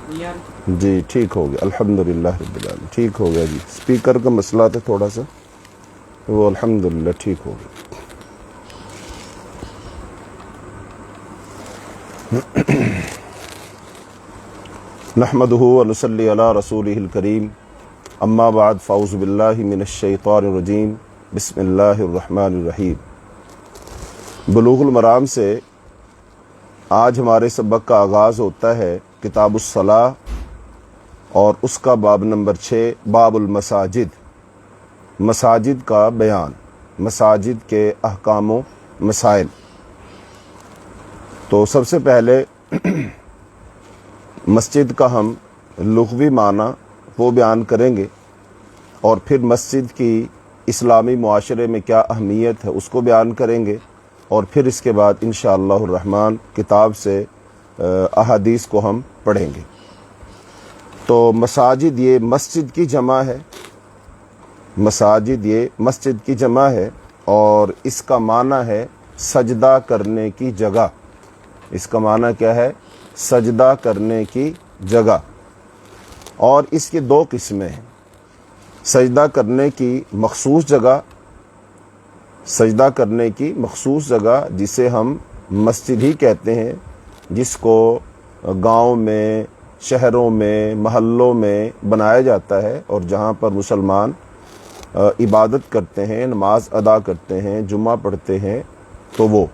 جی ٹھیک ہو گیا الحمدللہ رب العالمین، ٹھیک ہو گیا جی، اسپیکر کا مسئلہ تھا تھوڑا سا، وہ الحمدللہ ٹھیک ہو گیا۔ نحمدہ ونصلی علی رسولہ الکریم، اما بعد فاعوذ باللہ من الشیطان الرجیم، بسم اللہ الرحمن الرحیم۔ بلوغ المرام سے آج ہمارے سبق کا آغاز ہوتا ہے کتاب الصلاۃ اور اس کا باب نمبر 6، باب المساجد، مساجد کا بیان، مساجد کے احکام و مسائل۔ تو سب سے پہلے مسجد کا ہم لغوی معنی وہ بیان کریں گے، اور پھر مسجد کی اسلامی معاشرے میں کیا اہمیت ہے اس کو بیان کریں گے، اور پھر اس کے بعد انشاءاللہ الرحمن کتاب سے احادیث کو ہم پڑھیں گے۔ تو مساجد یہ مسجد کی جمع ہے، مساجد یہ مسجد کی جمع ہے، اور اس کا معنی ہے سجدہ کرنے کی جگہ۔ اس کا معنی کیا ہے؟ سجدہ کرنے کی جگہ۔ اور اس کی دو قسمیں ہیں، سجدہ کرنے کی مخصوص جگہ، سجدہ کرنے کی مخصوص جگہ جسے ہم مسجد ہی کہتے ہیں، جس کو گاؤں میں، شہروں میں، محلوں میں بنایا جاتا ہے، اور جہاں پر مسلمان عبادت کرتے ہیں، نماز ادا کرتے ہیں، جمعہ پڑھتے ہیں، تو وہ۔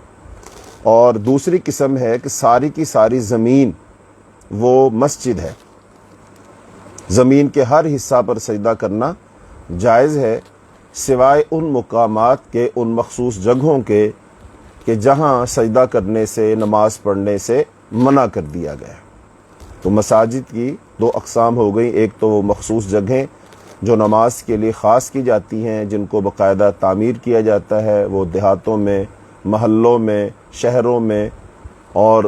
اور دوسری قسم ہے کہ ساری کی ساری زمین وہ مسجد ہے، زمین کے ہر حصہ پر سجدہ کرنا جائز ہے، سوائے ان مقامات کے، ان مخصوص جگہوں کے کہ جہاں سجدہ کرنے سے، نماز پڑھنے سے منع کر دیا گیا ہے۔ تو مساجد کی دو اقسام ہو گئی، ایک تو وہ مخصوص جگہیں جو نماز کے لیے خاص کی جاتی ہیں، جن کو باقاعدہ تعمیر کیا جاتا ہے، وہ دیہاتوں میں، محلوں میں، شہروں میں، اور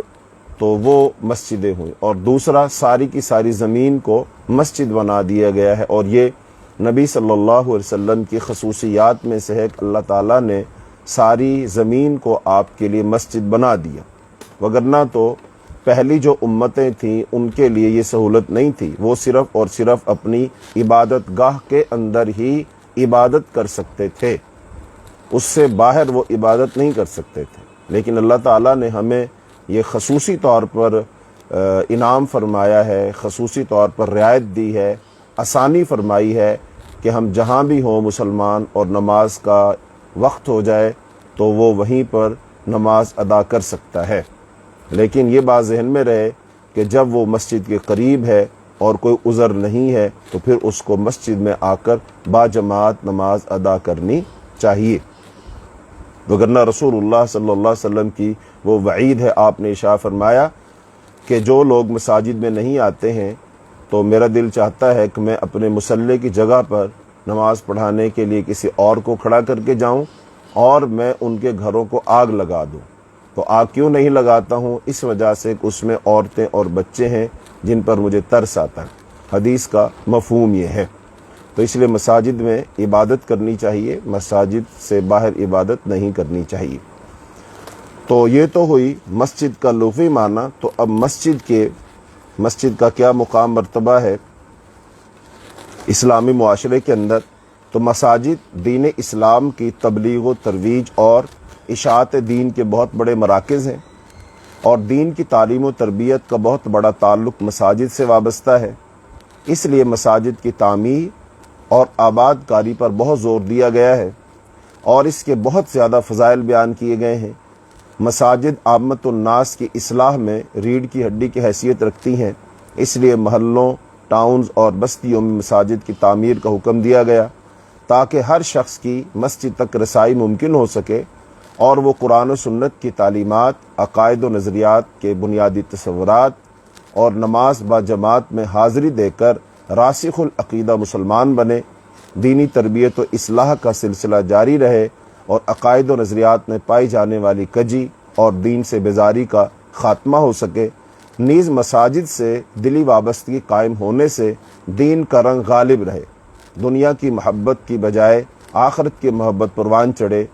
تو وہ مسجدیں ہوئیں۔ اور دوسرا ساری کی ساری زمین کو مسجد بنا دیا گیا ہے، اور یہ نبی صلی اللہ علیہ وسلم کی خصوصیات میں سے ہے کہ اللہ تعالیٰ نے ساری زمین کو آپ کے لیے مسجد بنا دیا، وگرنہ تو پہلی جو امتیں تھیں ان کے لیے یہ سہولت نہیں تھی، وہ صرف اور صرف اپنی عبادت گاہ کے اندر ہی عبادت کر سکتے تھے، اس سے باہر وہ عبادت نہیں کر سکتے تھے۔ لیکن اللہ تعالیٰ نے ہمیں یہ خصوصی طور پر انعام فرمایا ہے، خصوصی طور پر رعایت دی ہے، آسانی فرمائی ہے کہ ہم جہاں بھی ہوں مسلمان، اور نماز کا وقت ہو جائے تو وہ وہیں پر نماز ادا کر سکتا ہے۔ لیکن یہ بات ذہن میں رہے کہ جب وہ مسجد کے قریب ہے اور کوئی عذر نہیں ہے تو پھر اس کو مسجد میں آ کر باجماعت نماز ادا کرنی چاہیے، وگرنہ رسول اللہ صلی اللہ علیہ وسلم کی وہ وعید ہے، آپ نے ارشاد فرمایا کہ جو لوگ مساجد میں نہیں آتے ہیں تو میرا دل چاہتا ہے کہ میں اپنے مصلی کی جگہ پر نماز پڑھانے کے لیے کسی اور کو کھڑا کر کے جاؤں، اور میں ان کے گھروں کو آگ لگا دوں۔ تو آگ کیوں نہیں لگاتا ہوں؟ اس وجہ سے کہ اس میں عورتیں اور بچے ہیں جن پر مجھے ترس آتا ہے۔ حدیث کا مفہوم یہ ہے۔ تو اس لیے مساجد میں عبادت کرنی چاہیے، مساجد سے باہر عبادت نہیں کرنی چاہیے۔ تو یہ تو ہوئی مسجد کا لغوی معنی۔ تو اب مسجد کا کیا مقام مرتبہ ہے اسلامی معاشرے کے اندر؟ تو مساجد دین اسلام کی تبلیغ و ترویج اور اشاعت دین کے بہت بڑے مراکز ہیں، اور دین کی تعلیم و تربیت کا بہت بڑا تعلق مساجد سے وابستہ ہے۔ اس لیے مساجد کی تعمیر اور آباد کاری پر بہت زور دیا گیا ہے، اور اس کے بہت زیادہ فضائل بیان کیے گئے ہیں۔ مساجد عامت الناس کی اصلاح میں ریڑھ کی ہڈی کی حیثیت رکھتی ہیں، اس لیے محلوں، ٹاؤنز اور بستیوں میں مساجد کی تعمیر کا حکم دیا گیا، تاکہ ہر شخص کی مسجد تک رسائی ممکن ہو سکے، اور وہ قرآن و سنت کی تعلیمات، عقائد و نظریات کے بنیادی تصورات اور نماز با جماعت میں حاضری دے کر راسخ العقیدہ مسلمان بنے، دینی تربیت و اصلاح کا سلسلہ جاری رہے، اور عقائد و نظریات میں پائی جانے والی کجی اور دین سے بیزاری کا خاتمہ ہو سکے۔ نیز مساجد سے دلی وابستگی قائم ہونے سے دین کا رنگ غالب رہے، دنیا کی محبت کی بجائے آخرت کی محبت پروان چڑھے،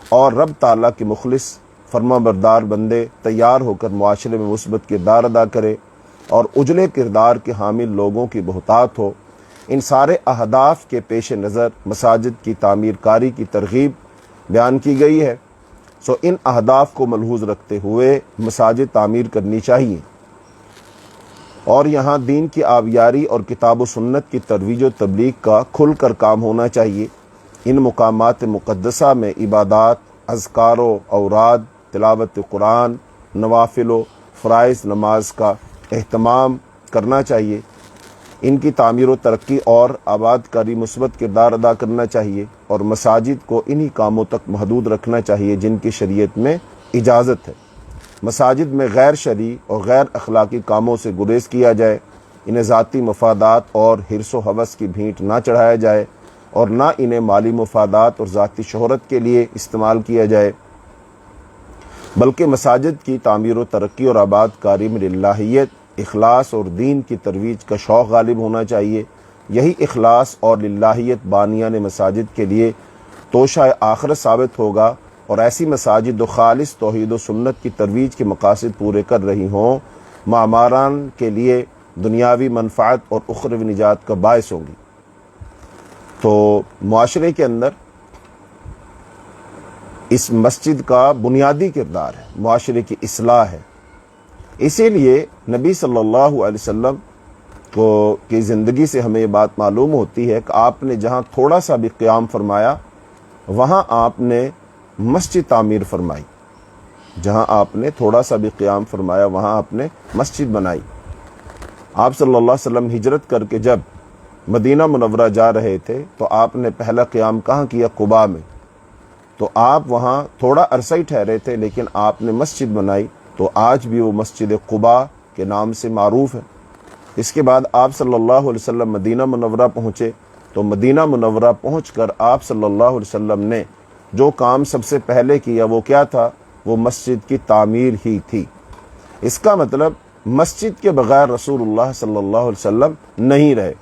اور رب تعالیٰ کے مخلص فرما بردار بندے تیار ہو کر معاشرے میں مثبت کردار ادا کرے، اور اجلے کردار کے حامل لوگوں کی بہتات ہو۔ ان سارے اہداف کے پیش نظر مساجد کی تعمیر کاری کی ترغیب بیان کی گئی ہے۔ ان اہداف کو ملحوظ رکھتے ہوئے مساجد تعمیر کرنی چاہیے، اور یہاں دین کی آبیاری اور کتاب و سنت کی ترویج و تبلیغ کا کھل کر کام ہونا چاہیے۔ ان مقامات مقدسہ میں عبادات، اذکار و اوراد، تلاوت قرآن، نوافل و فرائض نماز کا اہتمام کرنا چاہیے۔ ان کی تعمیر و ترقی اور آباد کاری مثبت کردار ادا کرنا چاہیے، اور مساجد کو انہی کاموں تک محدود رکھنا چاہیے جن کی شریعت میں اجازت ہے۔ مساجد میں غیر شرعی اور غیر اخلاقی کاموں سے گریز کیا جائے، انہیں ذاتی مفادات اور حرص و ہوس کی بھینٹ نہ چڑھایا جائے، اور نہ انہیں مالی مفادات اور ذاتی شہرت کے لیے استعمال کیا جائے، بلکہ مساجد کی تعمیر و ترقی اور آباد کاری میں للہیت، اخلاص اور دین کی ترویج کا شوق غالب ہونا چاہیے۔ یہی اخلاص اور للہیت بانیان مساجد کے لیے توشہ آخرت ثابت ہوگا، اور ایسی مساجد جو خالص توحید و سنت کی ترویج کے مقاصد پورے کر رہی ہوں، معماران کے لیے دنیاوی منفعت اور اخروی نجات کا باعث ہوں گی۔ تو معاشرے کے اندر اس مسجد کا بنیادی کردار ہے، معاشرے کی اصلاح ہے۔ اسی لیے نبی صلی اللہ علیہ وسلم کی زندگی سے ہمیں یہ بات معلوم ہوتی ہے کہ آپ نے جہاں تھوڑا سا بھی قیام فرمایا وہاں آپ نے مسجد تعمیر فرمائی، جہاں آپ نے تھوڑا سا بھی قیام فرمایا وہاں آپ نے مسجد بنائی۔ آپ صلی اللہ علیہ وسلم ہجرت کر کے جب مدینہ منورہ جا رہے تھے تو آپ نے پہلا قیام کہاں کیا؟ قباء میں۔ تو آپ وہاں تھوڑا عرصہ ہی ٹھہرے تھے، لیکن آپ نے مسجد بنائی، تو آج بھی وہ مسجد قباء کے نام سے معروف ہے۔ اس کے بعد آپ صلی اللہ علیہ وسلم مدینہ منورہ پہنچے، تو مدینہ منورہ پہنچ کر آپ صلی اللہ علیہ وسلم نے جو کام سب سے پہلے کیا وہ کیا تھا؟ وہ مسجد کی تعمیر ہی تھی۔ اس کا مطلب مسجد کے بغیر رسول اللہ صلی اللہ علیہ وسلم نہیں رہے۔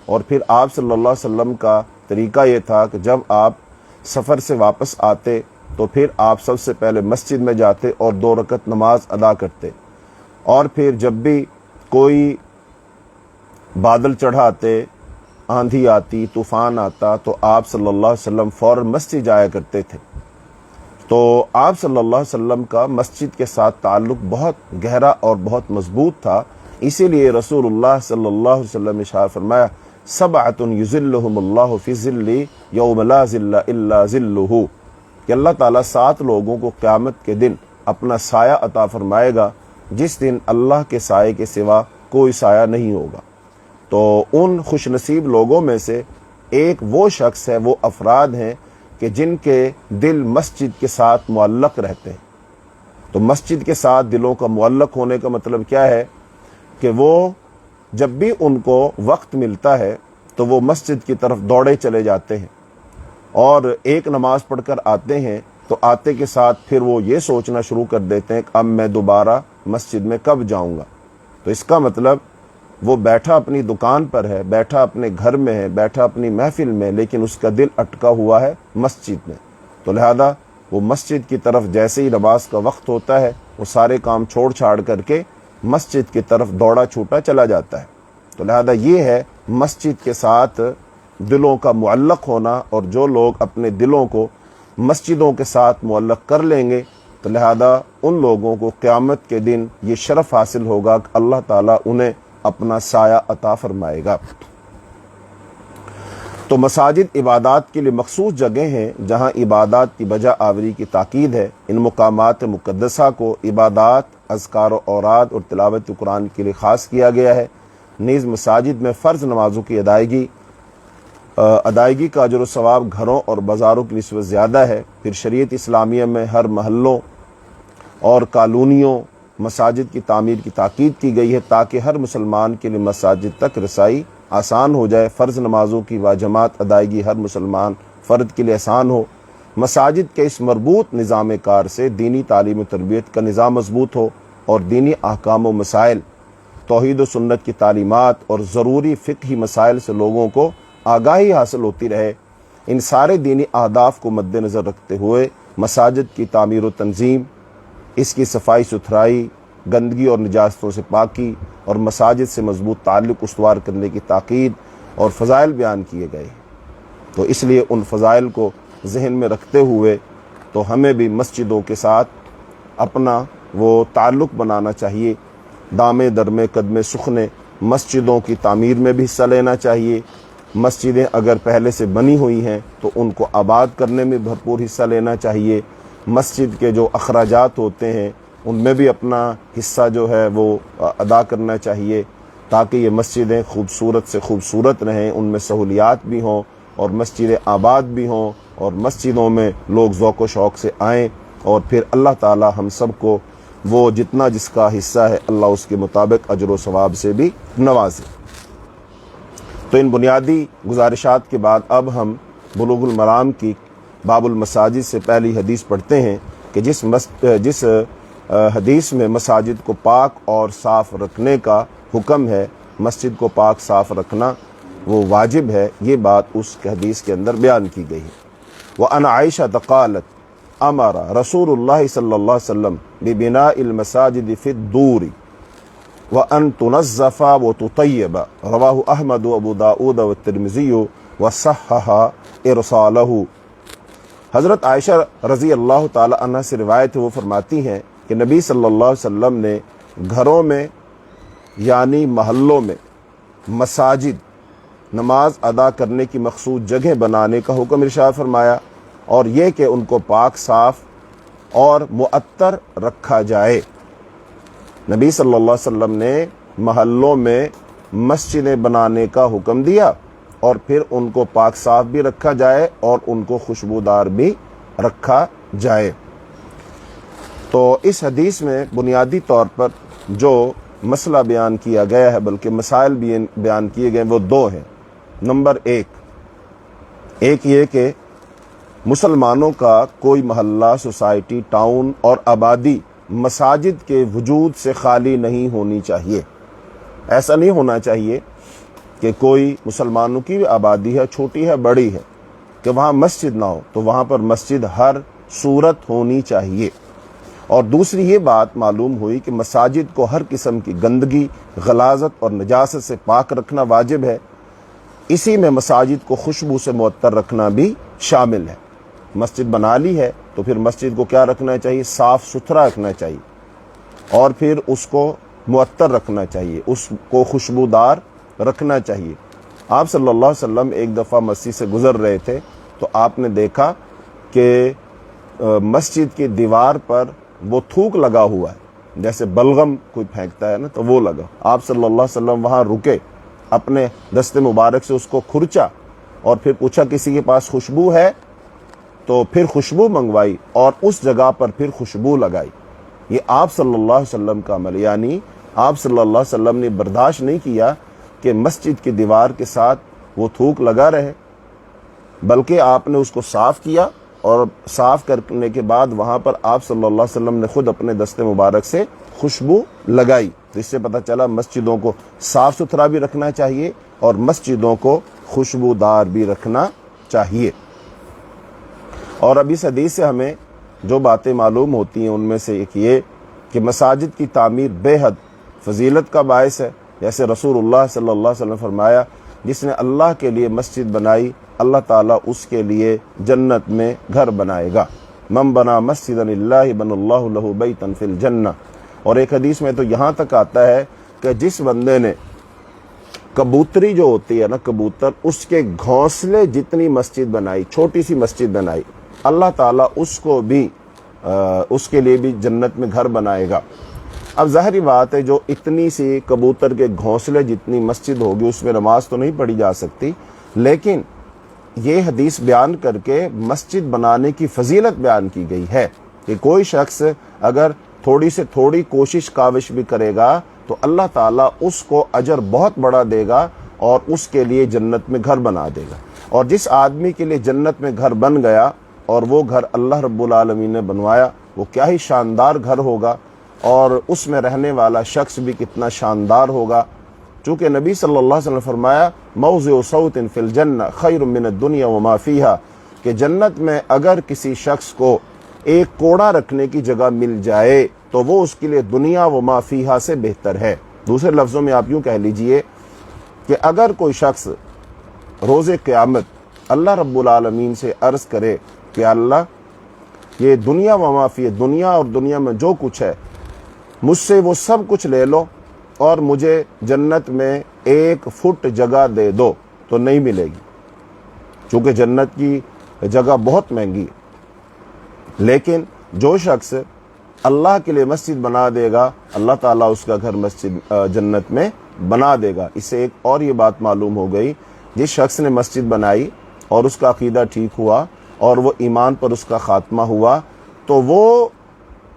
اور پھر آپ صلی اللہ علیہ وسلم کا طریقہ یہ تھا کہ جب آپ سفر سے واپس آتے تو پھر آپ سب سے پہلے مسجد میں جاتے اور 2 رکعت نماز ادا کرتے، اور پھر جب بھی کوئی بادل چڑھاتے، آندھی آتی، طوفان آتا، تو آپ صلی اللہ علیہ وسلم فوراً مسجد جایا کرتے تھے۔ تو آپ صلی اللہ علیہ وسلم کا مسجد کے ساتھ تعلق بہت گہرا اور بہت مضبوط تھا۔ اسی لیے رسول اللہ صلی اللہ علیہ وسلم نے ارشاد فرمایا، سبعۃ یظلھم اللہ فی ظلہ یوم لا ظل الا ظلہ، کہ اللہ تعالیٰ 7 لوگوں کو قیامت کے دن اپنا سایہ عطا فرمائے گا، جس دن اللہ کے سائے کے سوا کوئی سایہ نہیں ہوگا۔ تو ان خوش نصیب لوگوں میں سے ایک وہ شخص ہے، وہ افراد ہیں کہ جن کے دل مسجد کے ساتھ معلق رہتے ہیں۔ تو مسجد کے ساتھ دلوں کا معلق ہونے کا مطلب کیا ہے؟ کہ وہ جب بھی ان کو وقت ملتا ہے تو وہ مسجد کی طرف دوڑے چلے جاتے ہیں، اور ایک نماز پڑھ کر آتے ہیں تو آتے کے ساتھ پھر وہ یہ سوچنا شروع کر دیتے ہیں کہ اب میں دوبارہ مسجد میں کب جاؤں گا۔ تو اس کا مطلب وہ بیٹھا اپنی دکان پر ہے، بیٹھا اپنے گھر میں ہے، بیٹھا اپنی محفل میں، لیکن اس کا دل اٹکا ہوا ہے مسجد میں۔ تو لہذا وہ مسجد کی طرف جیسے ہی نماز کا وقت ہوتا ہے وہ سارے کام چھوڑ چھاڑ کر کے مسجد کی طرف دوڑا چھوٹا چلا جاتا ہے۔ تو لہذا یہ ہے مسجد کے ساتھ دلوں کا معلق ہونا، اور جو لوگ اپنے دلوں کو مسجدوں کے ساتھ معلق کر لیں گے تو لہذا ان لوگوں کو قیامت کے دن یہ شرف حاصل ہوگا کہ اللہ تعالیٰ انہیں اپنا سایہ عطا فرمائے گا۔ تو مساجد عبادات کے لیے مخصوص جگہ ہیں جہاں عبادات کی بجا آوری کی تاکید ہے۔ ان مقامات مقدسہ کو عبادات، اذکار و اوراد اور تلاوت قرآن کے لیے خاص کیا گیا ہے۔ نیز مساجد میں فرض نمازوں کی ادائیگی کا اجر و ثواب گھروں اور بازاروں کی نسبت زیادہ ہے۔ پھر شریعت اسلامیہ میں ہر محلوں اور کالونیوں مساجد کی تعمیر کی تاکید کی گئی ہے، تاکہ ہر مسلمان کے لیے مساجد تک رسائی آسان ہو جائے۔ فرض نمازوں کی واجبات ادائیگی ہر مسلمان فرد کے لیے آسان ہو۔ مساجد کے اس مربوط نظام کار سے دینی تعلیم و تربیت کا نظام مضبوط ہو، اور دینی احکام و مسائل، توحید و سنت کی تعلیمات اور ضروری فقہی مسائل سے لوگوں کو آگاہی حاصل ہوتی رہے۔ ان سارے دینی اہداف کو مد نظر رکھتے ہوئے مساجد کی تعمیر و تنظیم، اس کی صفائی ستھرائی، گندگی اور نجاستوں سے پاکی، اور مساجد سے مضبوط تعلق استوار کرنے کی تاکید اور فضائل بیان کیے گئے ہیں۔ تو اس لیے ان فضائل کو ذہن میں رکھتے ہوئے تو ہمیں بھی مسجدوں کے ساتھ اپنا وہ تعلق بنانا چاہیے، دامے درمے قدمے سخنے مسجدوں کی تعمیر میں بھی حصہ لینا چاہیے۔ مسجدیں اگر پہلے سے بنی ہوئی ہیں تو ان کو آباد کرنے میں بھرپور حصہ لینا چاہیے۔ مسجد کے جو اخراجات ہوتے ہیں ان میں بھی اپنا حصہ جو ہے وہ ادا کرنا چاہیے، تاکہ یہ مسجدیں خوبصورت سے خوبصورت رہیں، ان میں سہولیات بھی ہوں اور مسجدیں آباد بھی ہوں، اور مسجدوں میں لوگ ذوق و شوق سے آئیں، اور پھر اللہ تعالی ہم سب کو وہ جتنا جس کا حصہ ہے اللہ اس کے مطابق اجر و ثواب سے بھی نوازے۔ تو ان بنیادی گزارشات کے بعد اب ہم بلوغ المرام کی باب المساجد سے پہلی حدیث پڑھتے ہیں کہ جس حدیث میں مساجد کو پاک اور صاف رکھنے کا حکم ہے، مسجد کو پاک صاف رکھنا وہ واجب ہے، یہ بات اس حدیث کے اندر بیان کی گئی ہے۔ وَأَنْ عَائِشَةَ قَالَتْ امر رسول اللہ صلی اللہ علیہ وسلم ببناء المساجد فی الدور وان تنظف وتطیب، رواہ احمد وابو داؤد والترمذی وصحح ارسالہ۔ حضرت عائشہ رضی اللہ تعالی عنہ سے روایت ہے، وہ فرماتی ہیں کہ نبی صلی اللہ علیہ وسلم نے گھروں میں یعنی محلوں میں مساجد نماز ادا کرنے کی مخصوص جگہ بنانے کا حکم ارشاد فرمایا، اور یہ کہ ان کو پاک صاف اور معطر رکھا جائے۔ نبی صلی اللہ علیہ وسلم نے محلوں میں مسجدیں بنانے کا حکم دیا، اور پھر ان کو پاک صاف بھی رکھا جائے اور ان کو خوشبودار بھی رکھا جائے۔ تو اس حدیث میں بنیادی طور پر جو مسئلہ بیان کیا گیا ہے، بلکہ مسائل بھی بیان کیے گئے وہ دو ہیں۔ نمبر ایک یہ کہ مسلمانوں کا کوئی محلہ، سوسائٹی، ٹاؤن اور آبادی مساجد کے وجود سے خالی نہیں ہونی چاہیے۔ ایسا نہیں ہونا چاہیے کہ کوئی مسلمانوں کی آبادی ہے، چھوٹی ہے بڑی ہے، کہ وہاں مسجد نہ ہو، تو وہاں پر مسجد ہر صورت ہونی چاہیے۔ اور دوسری یہ بات معلوم ہوئی کہ مساجد کو ہر قسم کی گندگی، غلاظت اور نجاست سے پاک رکھنا واجب ہے۔ اسی میں مساجد کو خوشبو سے معطر رکھنا بھی شامل ہے۔ مسجد بنا لی ہے تو پھر مسجد کو کیا رکھنا چاہیے؟ صاف ستھرا رکھنا چاہیے، اور پھر اس کو معطر رکھنا چاہیے، اس کو خوشبودار رکھنا چاہیے۔ آپ صلی اللہ علیہ وسلم ایک دفعہ مسجد سے گزر رہے تھے تو آپ نے دیکھا کہ مسجد کی دیوار پر وہ تھوک لگا ہوا ہے، جیسے بلغم کوئی پھینکتا ہے نا، تو وہ لگا۔ آپ صلی اللہ علیہ وسلم وہاں رکے، اپنے دست مبارک سے اس کو کھرچا، اور پھر پوچھا کسی کے پاس خوشبو ہے؟ تو پھر خوشبو منگوائی اور اس جگہ پر پھر خوشبو لگائی۔ یہ آپ صلی اللہ علیہ وسلم کا عمل، یعنی آپ صلی اللہ علیہ وسلم نے برداشت نہیں کیا کہ مسجد کی دیوار کے ساتھ وہ تھوک لگا رہے، بلکہ آپ نے اس کو صاف کیا، اور صاف کرنے کے بعد وہاں پر آپ صلی اللہ علیہ وسلم نے خود اپنے دست مبارک سے خوشبو لگائی۔ تو اس سے پتہ چلا مسجدوں کو صاف ستھرا بھی رکھنا چاہیے اور مسجدوں کو خوشبودار بھی رکھنا چاہیے۔ اور اب اس حدیث سے ہمیں جو باتیں معلوم ہوتی ہیں ان میں سے ایک یہ کہ مساجد کی تعمیر بے حد فضیلت کا باعث ہے، جیسے رسول اللہ صلی اللہ علیہ وسلم فرمایا، جس نے اللہ کے لیے مسجد بنائی اللہ تعالیٰ اس کے لیے جنت میں گھر بنائے گا۔ من بنا مسجدا للہ بن اللہ لہ بیتا فی الجنہ۔ اور ایک حدیث میں تو یہاں تک آتا ہے کہ جس بندے نے کبوتری جو ہوتی ہے نا، کبوتر، اس کے گھونسلے جتنی مسجد بنائی، چھوٹی سی مسجد بنائی، اللہ تعالیٰ اس کو بھی اس کے لیے بھی جنت میں گھر بنائے گا۔ اب ظاہری بات ہے جو اتنی سی کبوتر کے گھونسلے جتنی مسجد ہوگی اس میں نماز تو نہیں پڑھی جا سکتی، لیکن یہ حدیث بیان کر کے مسجد بنانے کی فضیلت بیان کی گئی ہے کہ کوئی شخص اگر تھوڑی سے تھوڑی کوشش کاوش بھی کرے گا تو اللہ تعالیٰ اس کو اجر بہت بڑا دے گا اور اس کے لیے جنت میں گھر بنا دے گا۔ اور جس آدمی کے لیے جنت میں گھر بن گیا اور وہ گھر اللہ رب العالمین نے بنوایا، وہ کیا ہی شاندار گھر ہوگا، اور اس میں رہنے والا شخص بھی کتنا شاندار ہوگا۔ چونکہ نبی صلی اللہ علیہ وسلم نے فرمایا موضع صوت فی الجنہ خیر من الدنیا وما فیہا، کہ جنت میں اگر کسی شخص کو ایک کوڑا رکھنے کی جگہ مل جائے تو وہ اس کے لیے دنیا وما فیہا سے بہتر ہے۔ دوسرے لفظوں میں آپ یوں کہہ لیجئے کہ اگر کوئی شخص روز قیامت اللہ رب العالمین سے عرض کرے کہ اللہ یہ دنیا و ما فی، دنیا اور دنیا میں جو کچھ ہے مجھ سے وہ سب کچھ لے لو اور مجھے جنت میں 1 فٹ جگہ دے دو، تو نہیں ملے گی، چونکہ جنت کی جگہ بہت مہنگی ہے۔ لیکن جو شخص اللہ کے لیے مسجد بنا دے گا، اللہ تعالیٰ اس کا گھر مسجد جنت میں بنا دے گا۔ اس سے ایک اور یہ بات معلوم ہو گئی، جس شخص نے مسجد بنائی اور اس کا عقیدہ ٹھیک ہوا اور وہ ایمان پر اس کا خاتمہ ہوا، تو وہ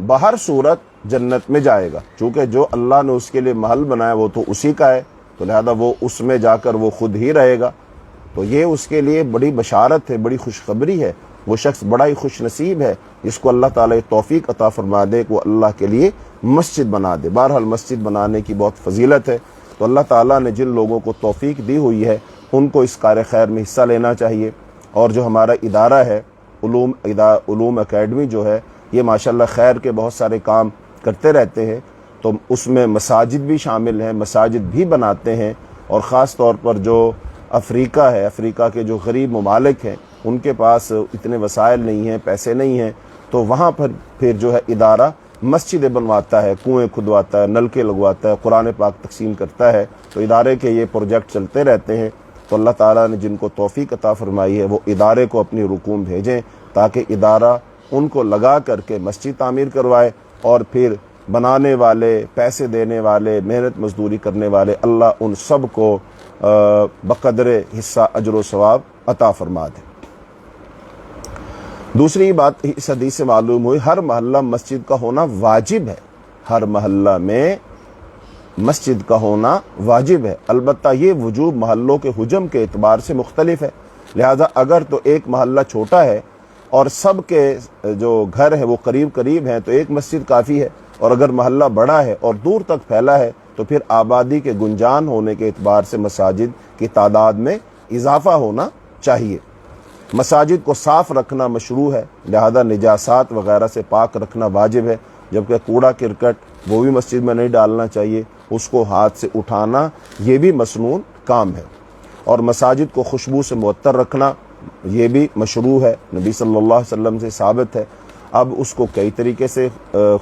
بہر صورت جنت میں جائے گا، چونکہ جو اللہ نے اس کے لیے محل بنایا وہ تو اسی کا ہے، تو لہذا وہ اس میں جا کر وہ خود ہی رہے گا۔ تو یہ اس کے لیے بڑی بشارت ہے، بڑی خوشخبری ہے، وہ شخص بڑا ہی خوش نصیب ہے جس کو اللہ تعالیٰ توفیق عطا فرما دے کہ وہ اللہ کے لیے مسجد بنا دے۔ بہرحال مسجد بنانے کی بہت فضیلت ہے، تو اللہ تعالیٰ نے جن لوگوں کو توفیق دی ہوئی ہے ان کو اس کار خیر میں حصہ لینا چاہیے۔ اور جو ہمارا ادارہ ہے علوم اکیڈمی جو ہے، یہ ماشاءاللہ خیر کے بہت سارے کام کرتے رہتے ہیں، تو اس میں مساجد بھی شامل ہیں، مساجد بھی بناتے ہیں، اور خاص طور پر جو افریقہ ہے، افریقہ کے جو غریب ممالک ہیں ان کے پاس اتنے وسائل نہیں ہیں، پیسے نہیں ہیں، تو وہاں پر پھر جو ہے ادارہ مسجدیں بنواتا ہے، کنویں کھدواتا ہے، نلکے لگواتا ہے، قرآن پاک تقسیم کرتا ہے۔ تو ادارے کے یہ پروجیکٹ چلتے رہتے ہیں، تو اللہ تعالیٰ نے جن کو توفیق عطا فرمائی ہے وہ ادارے کو اپنی رقوم بھیجیں تاکہ ادارہ ان کو لگا کر کے مسجد تعمیر کروائے، اور پھر بنانے والے، پیسے دینے والے، محنت مزدوری کرنے والے، اللہ ان سب کو بقدر حصہ اجر و ثواب عطا فرما دے۔ دوسری بات اس حدیث سے معلوم ہوئی، ہر محلہ مسجد کا ہونا واجب ہے، ہر محلہ میں مسجد کا ہونا واجب ہے، البتہ یہ وجوب محلوں کے حجم کے اعتبار سے مختلف ہے، لہذا اگر تو ایک محلہ چھوٹا ہے اور سب کے جو گھر ہے وہ قریب قریب ہیں تو ایک مسجد کافی ہے، اور اگر محلہ بڑا ہے اور دور تک پھیلا ہے تو پھر آبادی کے گنجان ہونے کے اعتبار سے مساجد کی تعداد میں اضافہ ہونا چاہیے۔ مساجد کو صاف رکھنا مشروع ہے، لہذا نجاسات وغیرہ سے پاک رکھنا واجب ہے، جبکہ کوڑا کرکٹ وہ بھی مسجد میں نہیں ڈالنا چاہیے، اس کو ہاتھ سے اٹھانا یہ بھی مسنون کام ہے۔ اور مساجد کو خوشبو سے معطر رکھنا یہ بھی مشروع ہے، نبی صلی اللہ علیہ وسلم سے ثابت ہے۔ اب اس کو کئی طریقے سے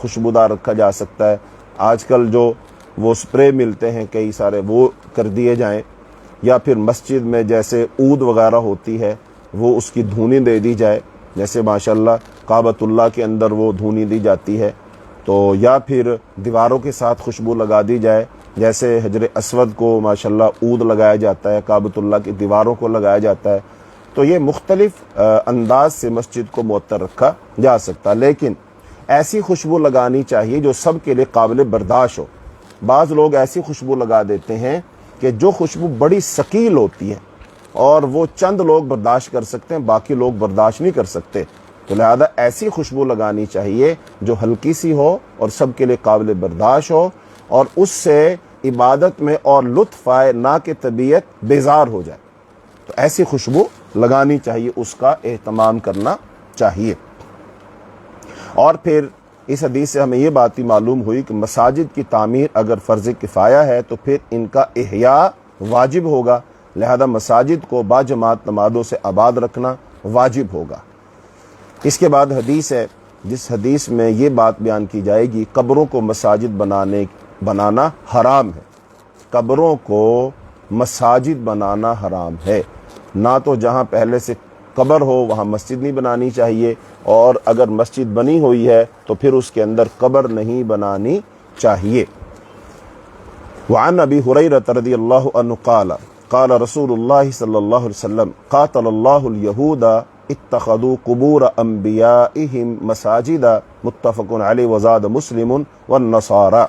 خوشبودار رکھا جا سکتا ہے، آج کل جو وہ سپرے ملتے ہیں کئی سارے وہ کر دیے جائیں، یا پھر مسجد میں جیسے عود وغیرہ ہوتی ہے وہ اس کی دھونی دے دی جائے، جیسے ماشاءاللہ کعبۃ اللہ کے اندر وہ دھونی دی جاتی ہے، تو یا پھر دیواروں کے ساتھ خوشبو لگا دی جائے، جیسے حجر اسود کو ماشاءاللہ عود لگایا جاتا ہے، کعبۃ اللہ کی دیواروں کو لگایا جاتا ہے، تو یہ مختلف انداز سے مسجد کو معطر رکھا جا سکتا، لیکن ایسی خوشبو لگانی چاہیے جو سب کے لیے قابل برداشت ہو۔ بعض لوگ ایسی خوشبو لگا دیتے ہیں کہ جو خوشبو بڑی ثقیل ہوتی ہے اور وہ چند لوگ برداشت کر سکتے ہیں، باقی لوگ برداشت نہیں کر سکتے، تو لہذا ایسی خوشبو لگانی چاہیے جو ہلکی سی ہو اور سب کے لیے قابل برداشت ہو، اور اس سے عبادت میں اور لطف آئے، نہ کہ طبیعت بیزار ہو جائے، تو ایسی خوشبو لگانی چاہیے، اس کا اہتمام کرنا چاہیے۔ اور پھر اس حدیث سے ہمیں یہ بات ہی معلوم ہوئی کہ مساجد کی تعمیر اگر فرض کفایہ ہے تو پھر ان کا احیاء واجب ہوگا، لہذا مساجد کو باجماعت نمازوں سے آباد رکھنا واجب ہوگا۔ اس کے بعد حدیث ہے جس حدیث میں یہ بات بیان کی جائے گی، قبروں کو مساجد بنانا حرام ہے، قبروں کو مساجد بنانا حرام ہے، نہ تو جہاں پہلے سے قبر ہو وہاں مسجد نہیں بنانی چاہیے، اور اگر مسجد بنی ہوئی ہے تو پھر اس کے اندر قبر نہیں بنانی چاہیے۔ وعن ابی ہریرہ رضی اللہ عنہ قال قال رسول اللہ صلی اللہ علیہ وسلم قاتل اللہ الیہود اتخذوا قبور انبیائہم مساجد متفق علیہ وزاد مسلم والنصارى۔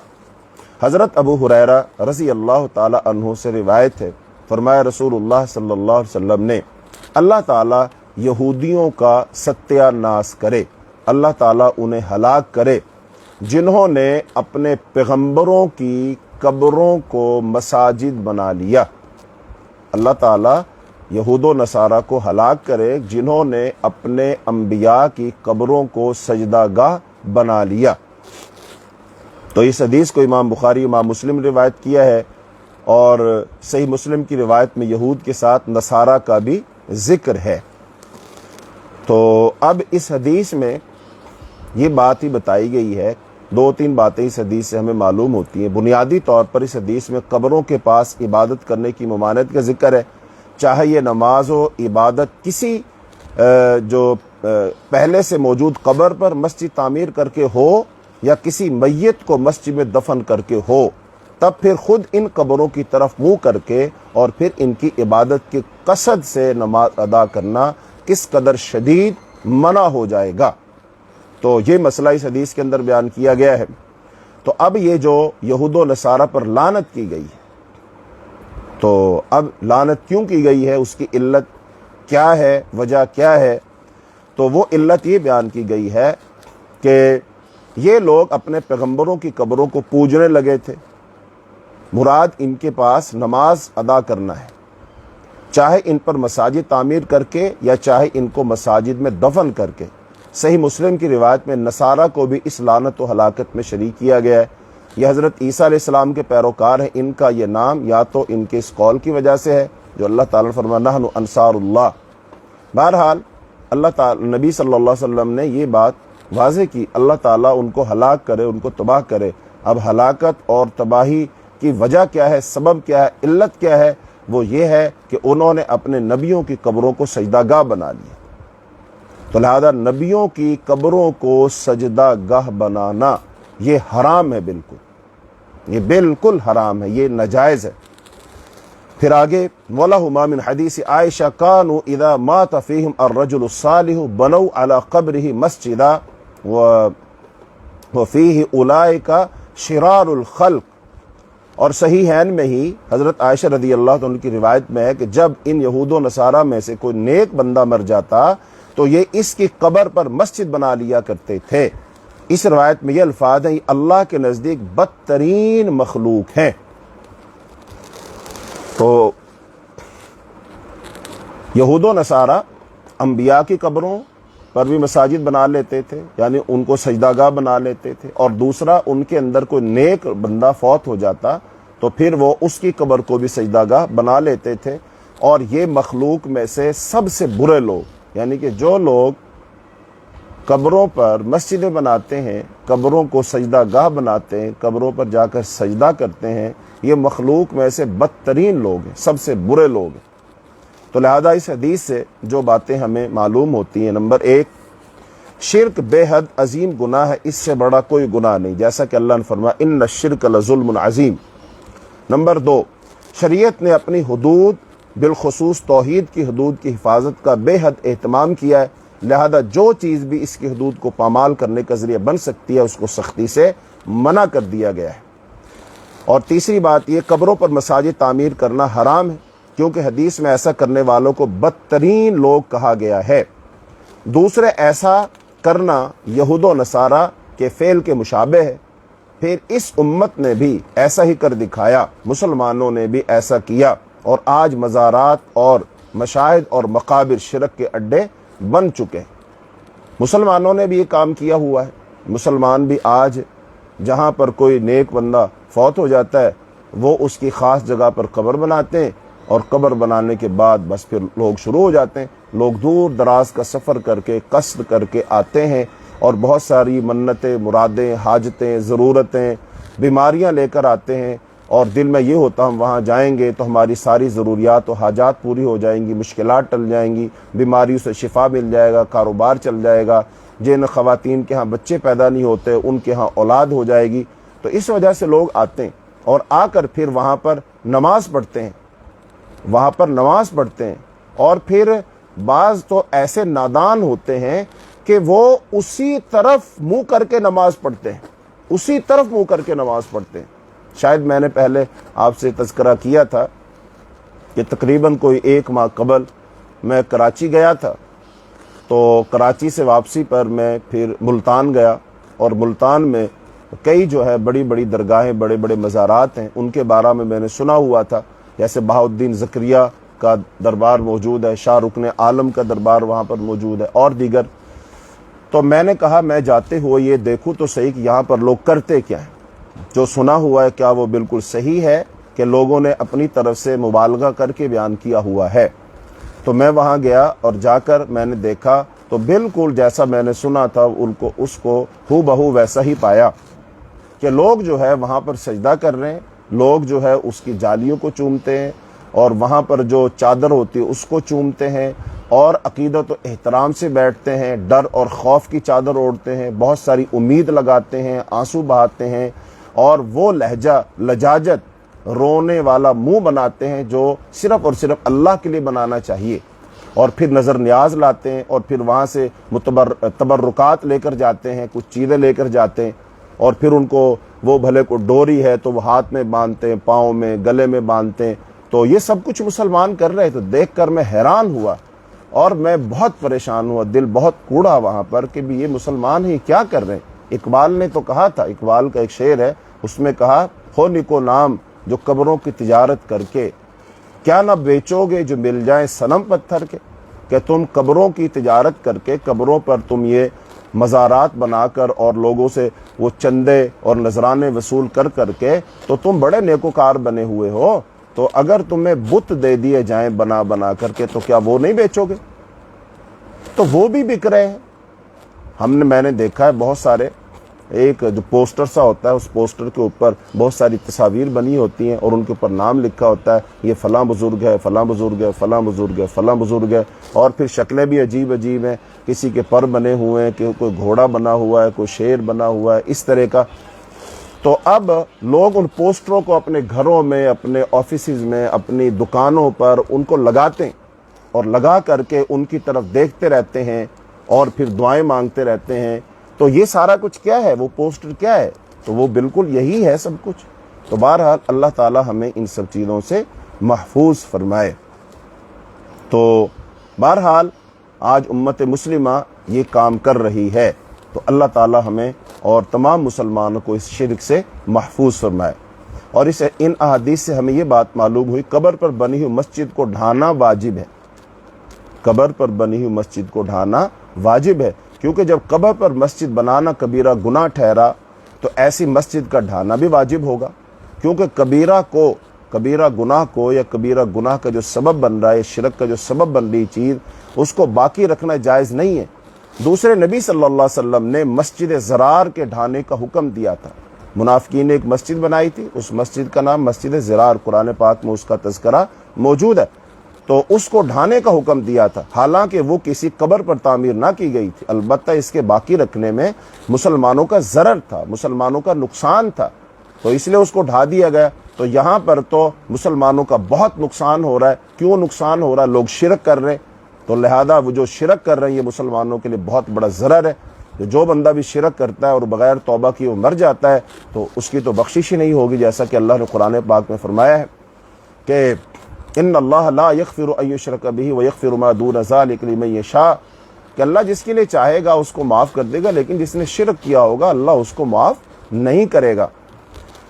حضرت ابو ہریرہ رضی اللہ تعالی عنہ سے روایت ہے، فرمایا رسول اللہ صلی اللہ علیہ وسلم نے، اللہ تعالیٰ یہودیوں کا ستیہ ناس کرے، اللہ تعالیٰ انہیں ہلاک کرے جنہوں نے اپنے پیغمبروں کی قبروں کو مساجد بنا لیا۔ اللہ تعالیٰ یہود و نصارہ کو ہلاک کرے جنہوں نے اپنے انبیاء کی قبروں کو سجدہ گاہ بنا لیا۔ تو اس حدیث کو امام بخاری امام مسلم نے روایت کیا ہے، اور صحیح مسلم کی روایت میں یہود کے ساتھ نصارہ کا بھی ذکر ہے۔ تو اب اس حدیث میں یہ بات ہی بتائی گئی ہے، دو تین باتیں اس حدیث سے ہمیں معلوم ہوتی ہیں۔ بنیادی طور پر اس حدیث میں قبروں کے پاس عبادت کرنے کی ممانعت کا ذکر ہے، چاہے یہ نماز و عبادت کسی جو پہلے سے موجود قبر پر مسجد تعمیر کر کے ہو یا کسی میت کو مسجد میں دفن کر کے ہو، تب پھر خود ان قبروں کی طرف منہ کر کے اور پھر ان کی عبادت کے قصد سے نماز ادا کرنا کس قدر شدید منع ہو جائے گا۔ تو یہ مسئلہ اس حدیث کے اندر بیان کیا گیا ہے۔ تو اب یہ جو یہود و نصارہ پر لعنت کی گئی ہے، تو اب لعنت کیوں کی گئی ہے، اس کی علت کیا ہے، وجہ کیا ہے؟ تو وہ علت یہ بیان کی گئی ہے کہ یہ لوگ اپنے پیغمبروں کی قبروں کو پوجنے لگے تھے۔ مراد ان کے پاس نماز ادا کرنا ہے، چاہے ان پر مساجد تعمیر کر کے یا چاہے ان کو مساجد میں دفن کر کے۔ صحیح مسلم کی روایت میں نصارہ کو بھی اس لعنت و ہلاکت میں شریک کیا گیا ہے۔ یہ حضرت عیسیٰ علیہ السلام کے پیروکار ہیں، ان کا یہ نام یا تو ان کے اس قول کی وجہ سے ہے جو اللہ تعالیٰ نے فرمایا نحن انصار اللہ۔ بہرحال اللہ تعالیٰ نبی صلی اللہ علیہ وسلم نے یہ بات واضح کی، اللہ تعالیٰ ان کو ہلاک کرے، ان کو تباہ کرے۔ اب ہلاکت اور تباہی کی وجہ کیا ہے، سبب کیا ہے، علت کیا ہے؟ وہ یہ ہے کہ انہوں نے اپنے نبیوں کی قبروں کو سجدہ گاہ بنا لیا۔ تو لہذا نبیوں کی قبروں کو سجدہ گاہ بنانا یہ حرام ہے، بالکل، یہ بالکل حرام ہے، یہ ناجائز ہے۔ پھر آگے وَلَهُمَا مِنْ حدیث عائشہ كانوا اذا مات فيهم الرجل الصالح بنوا على قبره مسجدا وفيه اولئك شرار الخلق۔ اور صحیحین میں ہی حضرت عائشہ رضی اللہ عنہ کی روایت میں ہے کہ جب ان یہود و نصارہ میں سے کوئی نیک بندہ مر جاتا تو یہ اس کی قبر پر مسجد بنا لیا کرتے تھے۔ اس روایت میں یہ الفاظ ہیں یہ اللہ کے نزدیک بدترین مخلوق ہیں۔ تو یہود و نصارہ انبیاء کی قبروں پر بھی مساجد بنا لیتے تھے، یعنی ان کو سجدہ گاہ بنا لیتے تھے، اور دوسرا ان کے اندر کوئی نیک بندہ فوت ہو جاتا تو پھر وہ اس کی قبر کو بھی سجدہ گاہ بنا لیتے تھے۔ اور یہ مخلوق میں سے سب سے برے لوگ، یعنی کہ جو لوگ قبروں پر مسجدیں بناتے ہیں، قبروں کو سجدہ گاہ بناتے ہیں، قبروں پر جا کر سجدہ کرتے ہیں، یہ مخلوق میں سے بدترین لوگ ہیں، سب سے برے لوگ ہیں۔ تو لہذا اس حدیث سے جو باتیں ہمیں معلوم ہوتی ہیں، نمبر ایک، شرک بے حد عظیم گناہ ہے، اس سے بڑا کوئی گناہ نہیں، جیسا کہ اللہ نے فرمایا ان الشرک لظلم عظیم۔ نمبر دو، شریعت نے اپنی حدود بالخصوص توحید کی حدود کی حفاظت کا بے حد اہتمام کیا ہے، لہذا جو چیز بھی اس کی حدود کو پامال کرنے کا ذریعہ بن سکتی ہے اس کو سختی سے منع کر دیا گیا ہے۔ اور تیسری بات یہ، قبروں پر مساجد تعمیر کرنا حرام ہے، کیونکہ حدیث میں ایسا کرنے والوں کو بدترین لوگ کہا گیا ہے۔ دوسرے، ایسا کرنا یہود و نصارہ کے فعل کے مشابہ ہے۔ پھر اس امت نے بھی ایسا ہی کر دکھایا، مسلمانوں نے بھی ایسا کیا، اور آج مزارات اور مشاہد اور مقابر شرک کے اڈے بن چکے ہیں۔ مسلمانوں نے بھی یہ کام کیا ہوا ہے۔ مسلمان بھی آج جہاں پر کوئی نیک بندہ فوت ہو جاتا ہے وہ اس کی خاص جگہ پر قبر بناتے ہیں، اور قبر بنانے کے بعد بس پھر لوگ شروع ہو جاتے ہیں، لوگ دور دراز کا سفر کر کے قصد کر کے آتے ہیں، اور بہت ساری منتیں، مرادیں، حاجتیں، ضرورتیں، بیماریاں لے کر آتے ہیں، اور دل میں یہ ہوتا ہم وہاں جائیں گے تو ہماری ساری ضروریات و حاجات پوری ہو جائیں گی، مشکلات ٹل جائیں گی، بیماریوں سے شفا مل جائے گا، کاروبار چل جائے گا، جن خواتین کے ہاں بچے پیدا نہیں ہوتے ان کے ہاں اولاد ہو جائے گی۔ تو اس وجہ سے لوگ آتے ہیں اور آ کر پھر وہاں پر نماز پڑھتے ہیں، وہاں پر نماز پڑھتے ہیں، اور پھر بعض تو ایسے نادان ہوتے ہیں کہ وہ اسی طرف منہ کر کے نماز پڑھتے ہیں، اسی طرف منہ کر کے نماز پڑھتے ہیں۔ شاید میں نے پہلے آپ سے تذکرہ کیا تھا کہ تقریباً کوئی 1 ماہ قبل میں کراچی گیا تھا، تو کراچی سے واپسی پر میں پھر ملتان گیا، اور ملتان میں کئی جو ہے بڑی بڑی درگاہیں، بڑے بڑے مزارات ہیں، ان کے بارے میں نے سنا ہوا تھا، جیسے بہاؤالدین زکریا کا دربار موجود ہے، شاہ رکن عالم کا دربار وہاں پر موجود ہے، اور دیگر۔ تو میں نے کہا میں جاتے ہوئے یہ دیکھوں تو صحیح کہ یہاں پر لوگ کرتے کیا ہیں۔ جو سنا ہوا ہے کیا وہ بالکل صحیح ہے کہ لوگوں نے اپنی طرف سے مبالغہ کر کے بیان کیا ہوا ہے؟ تو میں وہاں گیا اور جا کر میں نے دیکھا تو بالکل جیسا میں نے سنا تھا اس کو ہو بہو ویسا ہی پایا کہ لوگ جو ہے وہاں پر سجدہ کر رہے ہیں، لوگ جو ہے اس کی جالیوں کو چومتے ہیں اور وہاں پر جو چادر ہوتی ہے اس کو چومتے ہیں اور عقیدت و احترام سے بیٹھتے ہیں، ڈر اور خوف کی چادر اوڑھتے ہیں، بہت ساری امید لگاتے ہیں، آنسو بہاتے ہیں اور وہ لہجہ لجاجت رونے والا منہ بناتے ہیں جو صرف اور صرف اللہ کے لیے بنانا چاہیے، اور پھر نظر نیاز لاتے ہیں اور پھر وہاں سے تبرکات لے کر جاتے ہیں، کچھ چیزیں لے کر جاتے ہیں اور پھر ان کو وہ بھلے کو ڈوری ہے تو وہ ہاتھ میں باندھتے ہیں، پاؤں میں، گلے میں باندھتے ہیں۔ تو یہ سب کچھ مسلمان کر رہے تو دیکھ کر میں حیران ہوا اور میں بہت پریشان ہوا، دل بہت کوڑا وہاں پر کہ بھی یہ مسلمان ہی کیا کر رہے ہیں۔ اقبال نے تو کہا تھا، اقبال کا ایک شعر ہے، اس میں کہا ہو نکو نام جو قبروں کی تجارت کر کے، کیا نہ بیچو گے جو مل جائیں صنم پتھر کے، کہ تم قبروں کی تجارت کر کے، قبروں پر تم یہ مزارات بنا کر اور لوگوں سے وہ چندے اور نذرانے وصول کر کر کے تو تم بڑے نیکوکار بنے ہوئے ہو، تو اگر تمہیں بت دے دیے جائیں بنا بنا کر کے تو کیا وہ نہیں بیچو گے؟ تو وہ بھی بک رہے ہیں۔ میں نے دیکھا ہے بہت سارے، ایک جو پوسٹر سا ہوتا ہے اس پوسٹر کے اوپر بہت ساری تصاویر بنی ہوتی ہیں اور ان کے اوپر نام لکھا ہوتا ہے یہ فلاں بزرگ ہے، فلاں بزرگ ہے، فلاں بزرگ ہے، فلاں بزرگ ہے، اور پھر شکلیں بھی عجیب عجیب ہیں، کسی کے پر بنے ہوئے ہیں، کوئی گھوڑا بنا ہوا ہے، کوئی شیر بنا ہوا ہے، اس طرح کا۔ تو اب لوگ ان پوسٹروں کو اپنے گھروں میں، اپنے آفیسز میں، اپنی دکانوں پر ان کو لگاتے ہیں اور لگا کر کے ان کی طرف دیکھتے رہتے ہیں اور پھر دعائیں مانگتے رہتے ہیں۔ تو یہ سارا کچھ کیا ہے؟ وہ پوسٹر کیا ہے؟ تو وہ بالکل یہی ہے سب کچھ۔ تو بہرحال اللہ تعالی ہمیں ان سب چیزوں سے محفوظ فرمائے۔ تو بہرحال آج امت مسلمہ یہ کام کر رہی ہے، تو اللہ تعالی ہمیں اور تمام مسلمانوں کو اس شرک سے محفوظ فرمائے۔ اور ان احادیث سے ہمیں یہ بات معلوم ہوئی، قبر پر بنی ہوئی مسجد کو ڈھانا واجب ہے۔ قبر پر بنی ہوئی مسجد کو ڈھانا واجب ہے، کیونکہ جب قبر پر مسجد بنانا کبیرہ گناہ ٹھہرا تو ایسی مسجد کا ڈھانا بھی واجب ہوگا، کیونکہ کبیرہ گناہ کو یا کبیرہ گناہ کا جو سبب بن رہا ہے، شرک کا جو سبب بن رہی چیز، اس کو باقی رکھنا جائز نہیں ہے۔ دوسرے نبی صلی اللہ علیہ وسلم نے مسجد زرار کے ڈھانے کا حکم دیا تھا۔ منافقین نے ایک مسجد بنائی تھی، اس مسجد کا نام مسجد زرار، قرآن پاک میں اس کا تذکرہ موجود ہے، تو اس کو ڈھانے کا حکم دیا تھا، حالانکہ وہ کسی قبر پر تعمیر نہ کی گئی تھی، البتہ اس کے باقی رکھنے میں مسلمانوں کا ضرر تھا، مسلمانوں کا نقصان تھا، تو اس لیے اس کو ڈھا دیا گیا۔ تو یہاں پر تو مسلمانوں کا بہت نقصان ہو رہا ہے۔ کیوں نقصان ہو رہا ہے؟ لوگ شرک کر رہے ہیں، تو لہذا وہ جو شرک کر رہے ہیں یہ مسلمانوں کے لیے بہت بڑا ضرر ہے۔ جو بندہ بھی شرک کرتا ہے اور بغیر توبہ کی وہ مر جاتا ہے تو اس کی تو بخشش ہی نہیں ہوگی، جیسا کہ اللہ نے قرآن پاک میں فرمایا ہے کہ ان اللہ لا یغفر ان یشرک بہ ویغفر ما دون ذلک لمن یشاء، کہ اللہ جس کے لیے چاہے گا اس کو معاف کر دے گا، لیکن جس نے شرک کیا ہوگا اللہ اس کو معاف نہیں کرے گا۔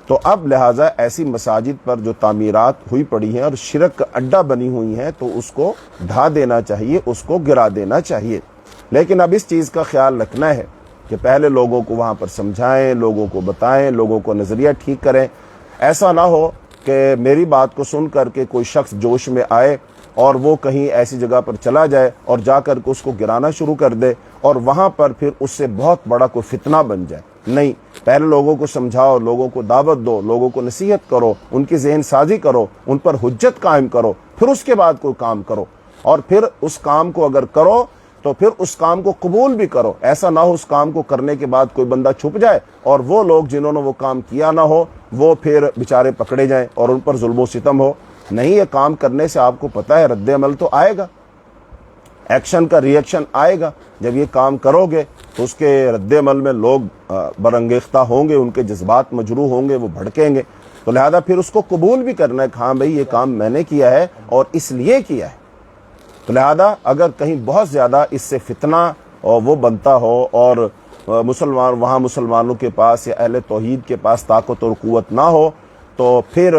تو اب لہٰذا ایسی مساجد پر جو تعمیرات ہوئی پڑی ہیں اور شرک کا اڈا بنی ہوئی ہیں تو اس کو ڈھا دینا چاہیے، اس کو گرا دینا چاہیے۔ لیکن اب اس چیز کا خیال رکھنا ہے کہ پہلے لوگوں کو وہاں پر سمجھائیں، لوگوں کو بتائیں، لوگوں کو نظریہ ٹھیک کریں۔ ایسا نہ ہو کہ میری بات کو سن کر کے کوئی شخص جوش میں آئے اور وہ کہیں ایسی جگہ پر چلا جائے اور جا کر کے اس کو گرانا شروع کر دے اور وہاں پر پھر اس سے بہت بڑا کوئی فتنہ بن جائے۔ نہیں، پہلے لوگوں کو سمجھاؤ، لوگوں کو دعوت دو، لوگوں کو نصیحت کرو، ان کی ذہن سازی کرو، ان پر حجت قائم کرو، پھر اس کے بعد کوئی کام کرو، اور پھر اس کام کو اگر کرو تو پھر اس کام کو قبول بھی کرو۔ ایسا نہ ہو اس کام کو کرنے کے بعد کوئی بندہ چھپ جائے اور وہ لوگ جنہوں نے وہ کام کیا نہ ہو وہ پھر بیچارے پکڑے جائیں اور ان پر ظلم و ستم ہو۔ نہیں، یہ کام کرنے سے آپ کو پتہ ہے رد عمل تو آئے گا، ایکشن کا ری ایکشن آئے گا۔ جب یہ کام کرو گے تو اس کے رد عمل میں لوگ برانگیختہ ہوں گے، ان کے جذبات مجروح ہوں گے، وہ بھڑکیں گے، تو لہذا پھر اس کو قبول بھی کرنا ہے کہ ہاں بھائی یہ کام میں نے کیا ہے اور اس لیے کیا ہے۔ تو لہذا اگر کہیں بہت زیادہ اس سے فتنہ وہ بنتا ہو اور مسلمانوں کے پاس یا اہل توحید کے پاس طاقت اور قوت نہ ہو تو پھر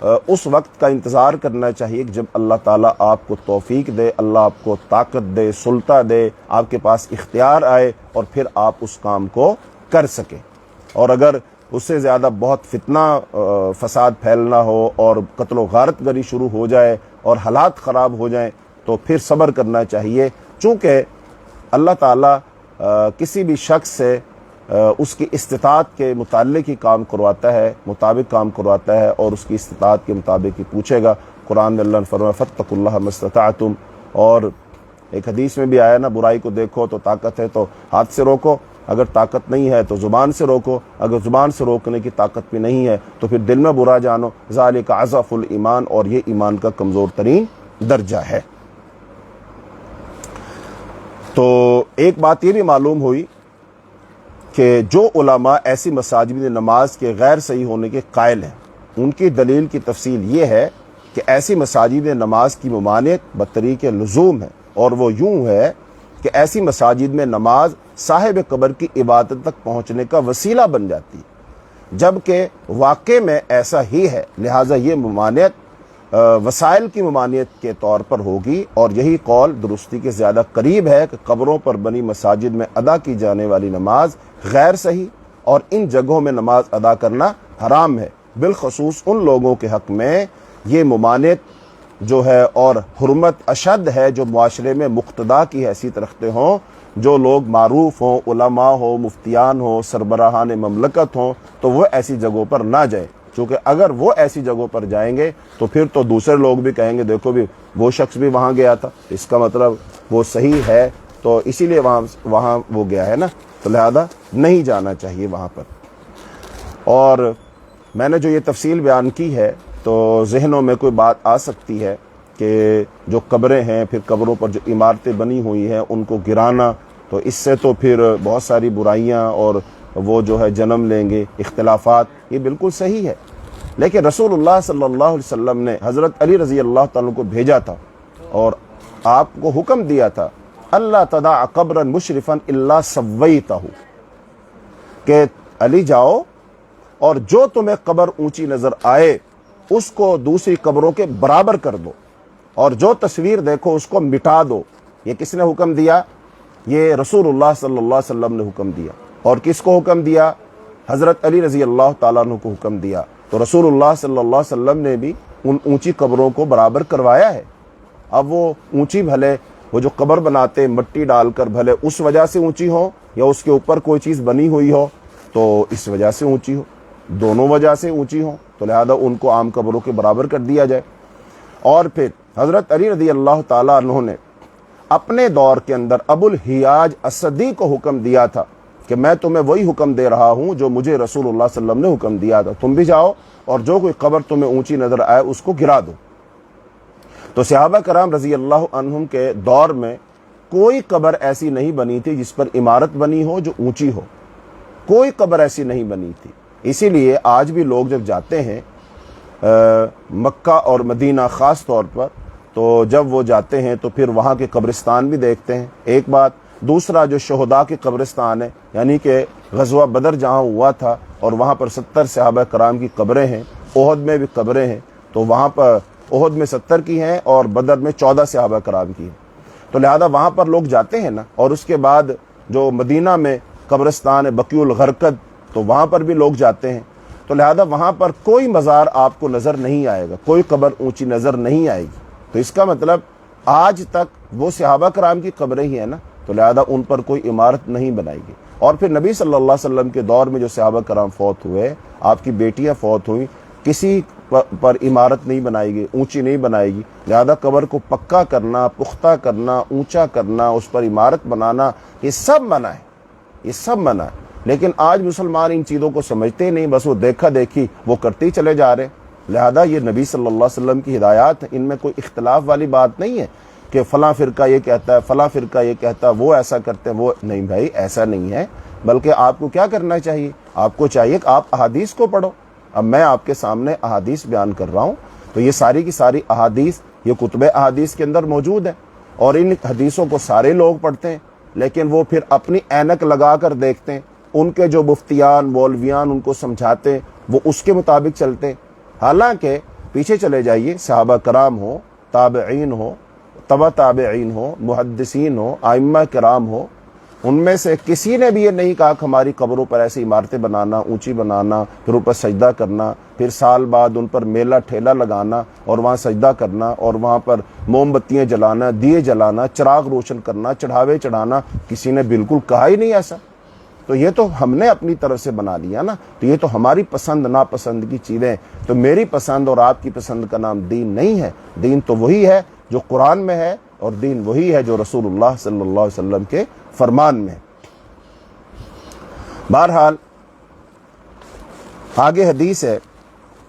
اس وقت کا انتظار کرنا چاہیے کہ جب اللہ تعالیٰ آپ کو توفیق دے، اللہ آپ کو طاقت دے، سلطہ دے، آپ کے پاس اختیار آئے اور پھر آپ اس کام کو کر سکیں۔ اور اگر اس سے زیادہ بہت فتنہ فساد پھیلنا ہو اور قتل و غارت گری شروع ہو جائے اور حالات خراب ہو جائیں تو پھر صبر کرنا چاہیے، چونکہ اللہ تعالیٰ کسی بھی شخص سے اس کی استطاعت کے متعلق ہی کام کرواتا ہے، مطابق کام کرواتا ہے، اور اس کی استطاعت کے مطابق ہی پوچھے گا۔ قرآن میں اللہ نے فرمایا فاتقوا اللہ ما استطعتم، اور ایک حدیث میں بھی آیا نا، برائی کو دیکھو تو طاقت ہے تو ہاتھ سے روکو، اگر طاقت نہیں ہے تو زبان سے روکو، اگر زبان سے روکنے کی طاقت بھی نہیں ہے تو پھر دل میں برا جانو، ذالک اضعف الایمان، اور یہ ایمان کا کمزور ترین درجہ ہے۔ تو ایک بات یہ بھی معلوم ہوئی کہ جو علماء ایسی مساجد میں نماز کے غیر صحیح ہونے کے قائل ہیں، ان کی دلیل کی تفصیل یہ ہے کہ ایسی مساجد میں نماز کی ممانعت بطریق لزوم ہے، اور وہ یوں ہے کہ ایسی مساجد میں نماز صاحب قبر کی عبادت تک پہنچنے کا وسیلہ بن جاتی ہے، جبکہ واقع میں ایسا ہی ہے، لہٰذا یہ ممانعت وسائل کی ممانعت کے طور پر ہوگی، اور یہی قول درستی کے زیادہ قریب ہے کہ قبروں پر بنی مساجد میں ادا کی جانے والی نماز غیر صحیح، اور ان جگہوں میں نماز ادا کرنا حرام ہے، بالخصوص ان لوگوں کے حق میں یہ ممانعت جو ہے اور حرمت اشد ہے جو معاشرے میں مقتدا کی حیثیت رکھتے ہوں، جو لوگ معروف ہوں، علماء ہوں، مفتیان ہوں، سربراہان مملکت ہوں، تو وہ ایسی جگہوں پر نہ جائیں، چونکہ اگر وہ ایسی جگہوں پر جائیں گے تو پھر تو دوسرے لوگ بھی کہیں گے دیکھو بھی وہ شخص بھی وہاں گیا تھا، اس کا مطلب وہ صحیح ہے، تو اسی لیے وہاں وہ گیا ہے نا، تو لہذا نہیں جانا چاہیے وہاں پر۔ اور میں نے جو یہ تفصیل بیان کی ہے تو ذہنوں میں کوئی بات آ سکتی ہے کہ جو قبریں ہیں، پھر قبروں پر جو عمارتیں بنی ہوئی ہیں ان کو گرانا، تو اس سے تو پھر بہت ساری برائیاں اور وہ جو ہے جنم لیں گے، اختلافات، یہ بالکل صحیح ہے، لیکن رسول اللہ صلی اللہ علیہ وسلم نے حضرت علی رضی اللہ تعالیٰ کو بھیجا تھا اور آپ کو حکم دیا تھا اللہ تدع قبرا مشرفا الا سویتہ، کہ علی جاؤ اور جو تمہیں قبر اونچی نظر آئے اس کو دوسری قبروں کے برابر کر دو، اور جو تصویر دیکھو اس کو مٹا دو۔ یہ کس نے حکم دیا؟ یہ رسول اللہ صلی اللہ علیہ وسلم نے حکم دیا، اور کس کو حکم دیا؟ حضرت علی رضی اللہ تعالیٰ عنہ کو حکم دیا، تو رسول اللہ صلی اللہ علیہ وسلم نے بھی ان اونچی قبروں کو برابر کروایا ہے۔ اب وہ اونچی بھلے وہ جو قبر بناتے مٹی ڈال کر بھلے اس وجہ سے اونچی ہو یا اس کے اوپر کوئی چیز بنی ہوئی ہو تو اس وجہ سے اونچی ہو، دونوں وجہ سے اونچی ہو، تو لہذا ان کو عام قبروں کے برابر کر دیا جائے۔ اور پھر حضرت علی رضی اللہ تعالیٰ عنہ نے اپنے دور کے اندر ابو الحیاج اسدی کو حکم دیا تھا کہ میں تمہیں وہی حکم دے رہا ہوں جو مجھے رسول اللہ صلی اللہ علیہ وسلم نے حکم دیا تھا، تم بھی جاؤ اور جو کوئی قبر تمہیں اونچی نظر آئے اس کو گرا دو۔ تو صحابہ کرام رضی اللہ عنہم کے دور میں کوئی قبر ایسی نہیں بنی تھی جس پر عمارت بنی ہو جو اونچی ہو، کوئی قبر ایسی نہیں بنی تھی۔ اسی لیے آج بھی لوگ جب جاتے ہیں مکہ اور مدینہ خاص طور پر، تو جب وہ جاتے ہیں تو پھر وہاں کے قبرستان بھی دیکھتے ہیں، ایک بات۔ دوسرا جو شہداء کے قبرستان ہے، یعنی کہ غزوہ بدر جہاں ہوا تھا اور وہاں پر 70 صحابہ کرام کی قبریں ہیں، احد میں بھی قبریں ہیں، تو وہاں پر احد میں 70 کی ہیں اور بدر میں 14 صحابہ کرام کی ہیں، تو لہذا وہاں پر لوگ جاتے ہیں نا۔ اور اس کے بعد جو مدینہ میں قبرستان ہے بقیع الغرقد، تو وہاں پر بھی لوگ جاتے ہیں، تو لہذا وہاں پر کوئی مزار آپ کو نظر نہیں آئے گا، کوئی قبر اونچی نظر نہیں آئے گی۔ تو اس کا مطلب آج تک وہ صحابہ کرام کی قبریں ہی ہیں نا، تو لہذا ان پر کوئی عمارت نہیں بنائی گئی۔ اور پھر نبی صلی اللہ علیہ وسلم کے دور میں جو صحابہ کرام فوت ہوئے، آپ کی بیٹیاں فوت ہوئیں، کسی پر عمارت نہیں بنائی گئی، اونچی نہیں بنائے گی، لہذا قبر کو پکا کرنا، پختہ کرنا، اونچا کرنا، اس پر عمارت بنانا، یہ سب منع ہے، یہ سب منع ہے۔ لیکن آج مسلمان ان چیزوں کو سمجھتے ہی نہیں، بس وہ دیکھا دیکھی وہ کرتے ہی چلے جا رہے ہیں۔ لہذا یہ نبی صلی اللہ علیہ وسلم کی ہدایات، ان میں کوئی اختلاف والی بات نہیں ہے کہ فلاں فرقہ یہ کہتا ہے، فلاں فرقہ یہ کہتا ہے، وہ ایسا کرتے ہیں، وہ نہیں بھائی، ایسا نہیں ہے۔ بلکہ آپ کو کیا کرنا چاہیے؟ آپ کو چاہیے کہ آپ احادیث کو پڑھو۔ اب میں آپ کے سامنے احادیث بیان کر رہا ہوں، تو یہ ساری کی ساری احادیث یہ کتب احادیث کے اندر موجود ہے، اور ان حدیثوں کو سارے لوگ پڑھتے ہیں، لیکن وہ پھر اپنی اینک لگا کر دیکھتے ہیں، ان کے جو مفتیان مولویان ان کو سمجھاتے ہیں وہ اس کے مطابق چلتے ہیں۔ حالانکہ پیچھے چلے جائیے، صحابہ کرام ہو، تابعین ہو، تبع تابعین ہو، محدثین ہو، ائمہ کرام ہو، ان میں سے کسی نے بھی یہ نہیں کہا کہ ہماری قبروں پر ایسی عمارتیں بنانا، اونچی بنانا، پھر اوپر سجدہ کرنا، پھر سال بعد ان پر میلہ ٹھیلا لگانا اور وہاں سجدہ کرنا اور وہاں پر موم بتیاں جلانا، دیے جلانا، چراغ روشن کرنا، چڑھاوے چڑھانا، کسی نے بالکل کہا ہی نہیں ایسا۔ تو یہ تو ہم نے اپنی طرف سے بنا لیا نا، تو یہ تو ہماری پسند ناپسند کی چیزیں۔ تو میری پسند اور آپ کی پسند کا نام دین نہیں ہے، دین تو وہی ہے جو قرآن میں ہے، اور دین وہی ہے جو رسول اللہ صلی اللہ علیہ وسلم کے فرمان میں۔ بہرحال آگے حدیث ہے،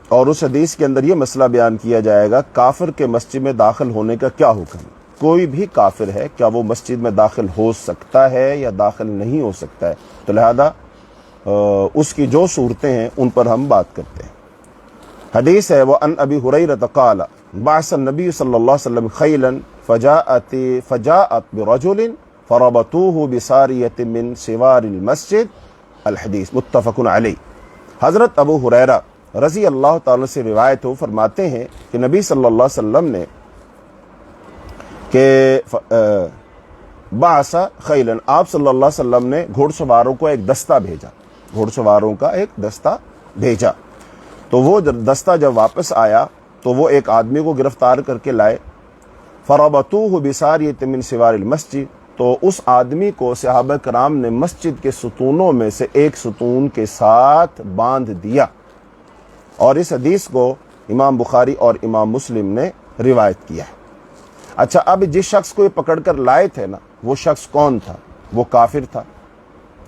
اور اس حدیث کے اندر یہ مسئلہ بیان کیا جائے گا کافر کے مسجد میں داخل ہونے کا کیا حکم ہے۔ کوئی بھی کافر ہے، کیا وہ مسجد میں داخل ہو سکتا ہے یا داخل نہیں ہو سکتا ہے؟ تو لہذا اس کی جو صورتیں ہیں ان پر ہم بات کرتے ہیں۔ حدیث ہے، وَأَنْ أَبِي هُرَيْرَةَ قَالَ بَعَثَ النَّبِيُّ صلی اللہ علیہ وسلم خَيْلًا فَجَاءَتْ بِرَجُلٍ فَرَبَطُوهُ بِسَارِيَةٍ مِّن سِوَارِ الْمَسْجِدِ الحدیث متفق علیہ۔ حضرت ابو ہریرہ رضی اللہ تعالی سے روایت ہو، فرماتے ہیں کہ نبی صلی اللہ علیہ وسلم نے کہ بعث خیلا، آپ صلی اللہ علیہ وسلم نے گھوڑ سواروں کو ایک دستہ بھیجا، گھوڑ سواروں کا ایک دستہ بھیجا۔ تو وہ دستہ جب واپس آیا تو وہ ایک آدمی کو گرفتار کر کے لائے، فربطوہ بساریۃ من سوار المسجد، تو اس آدمی کو صحابہ کرام نے مسجد کے ستونوں میں سے ایک ستون کے ساتھ باندھ دیا۔ اور اس حدیث کو امام بخاری اور امام مسلم نے روایت کیا ہے۔ اچھا، اب جس شخص کو یہ پکڑ کر لائے تھے نا، وہ شخص کون تھا؟ وہ کافر تھا،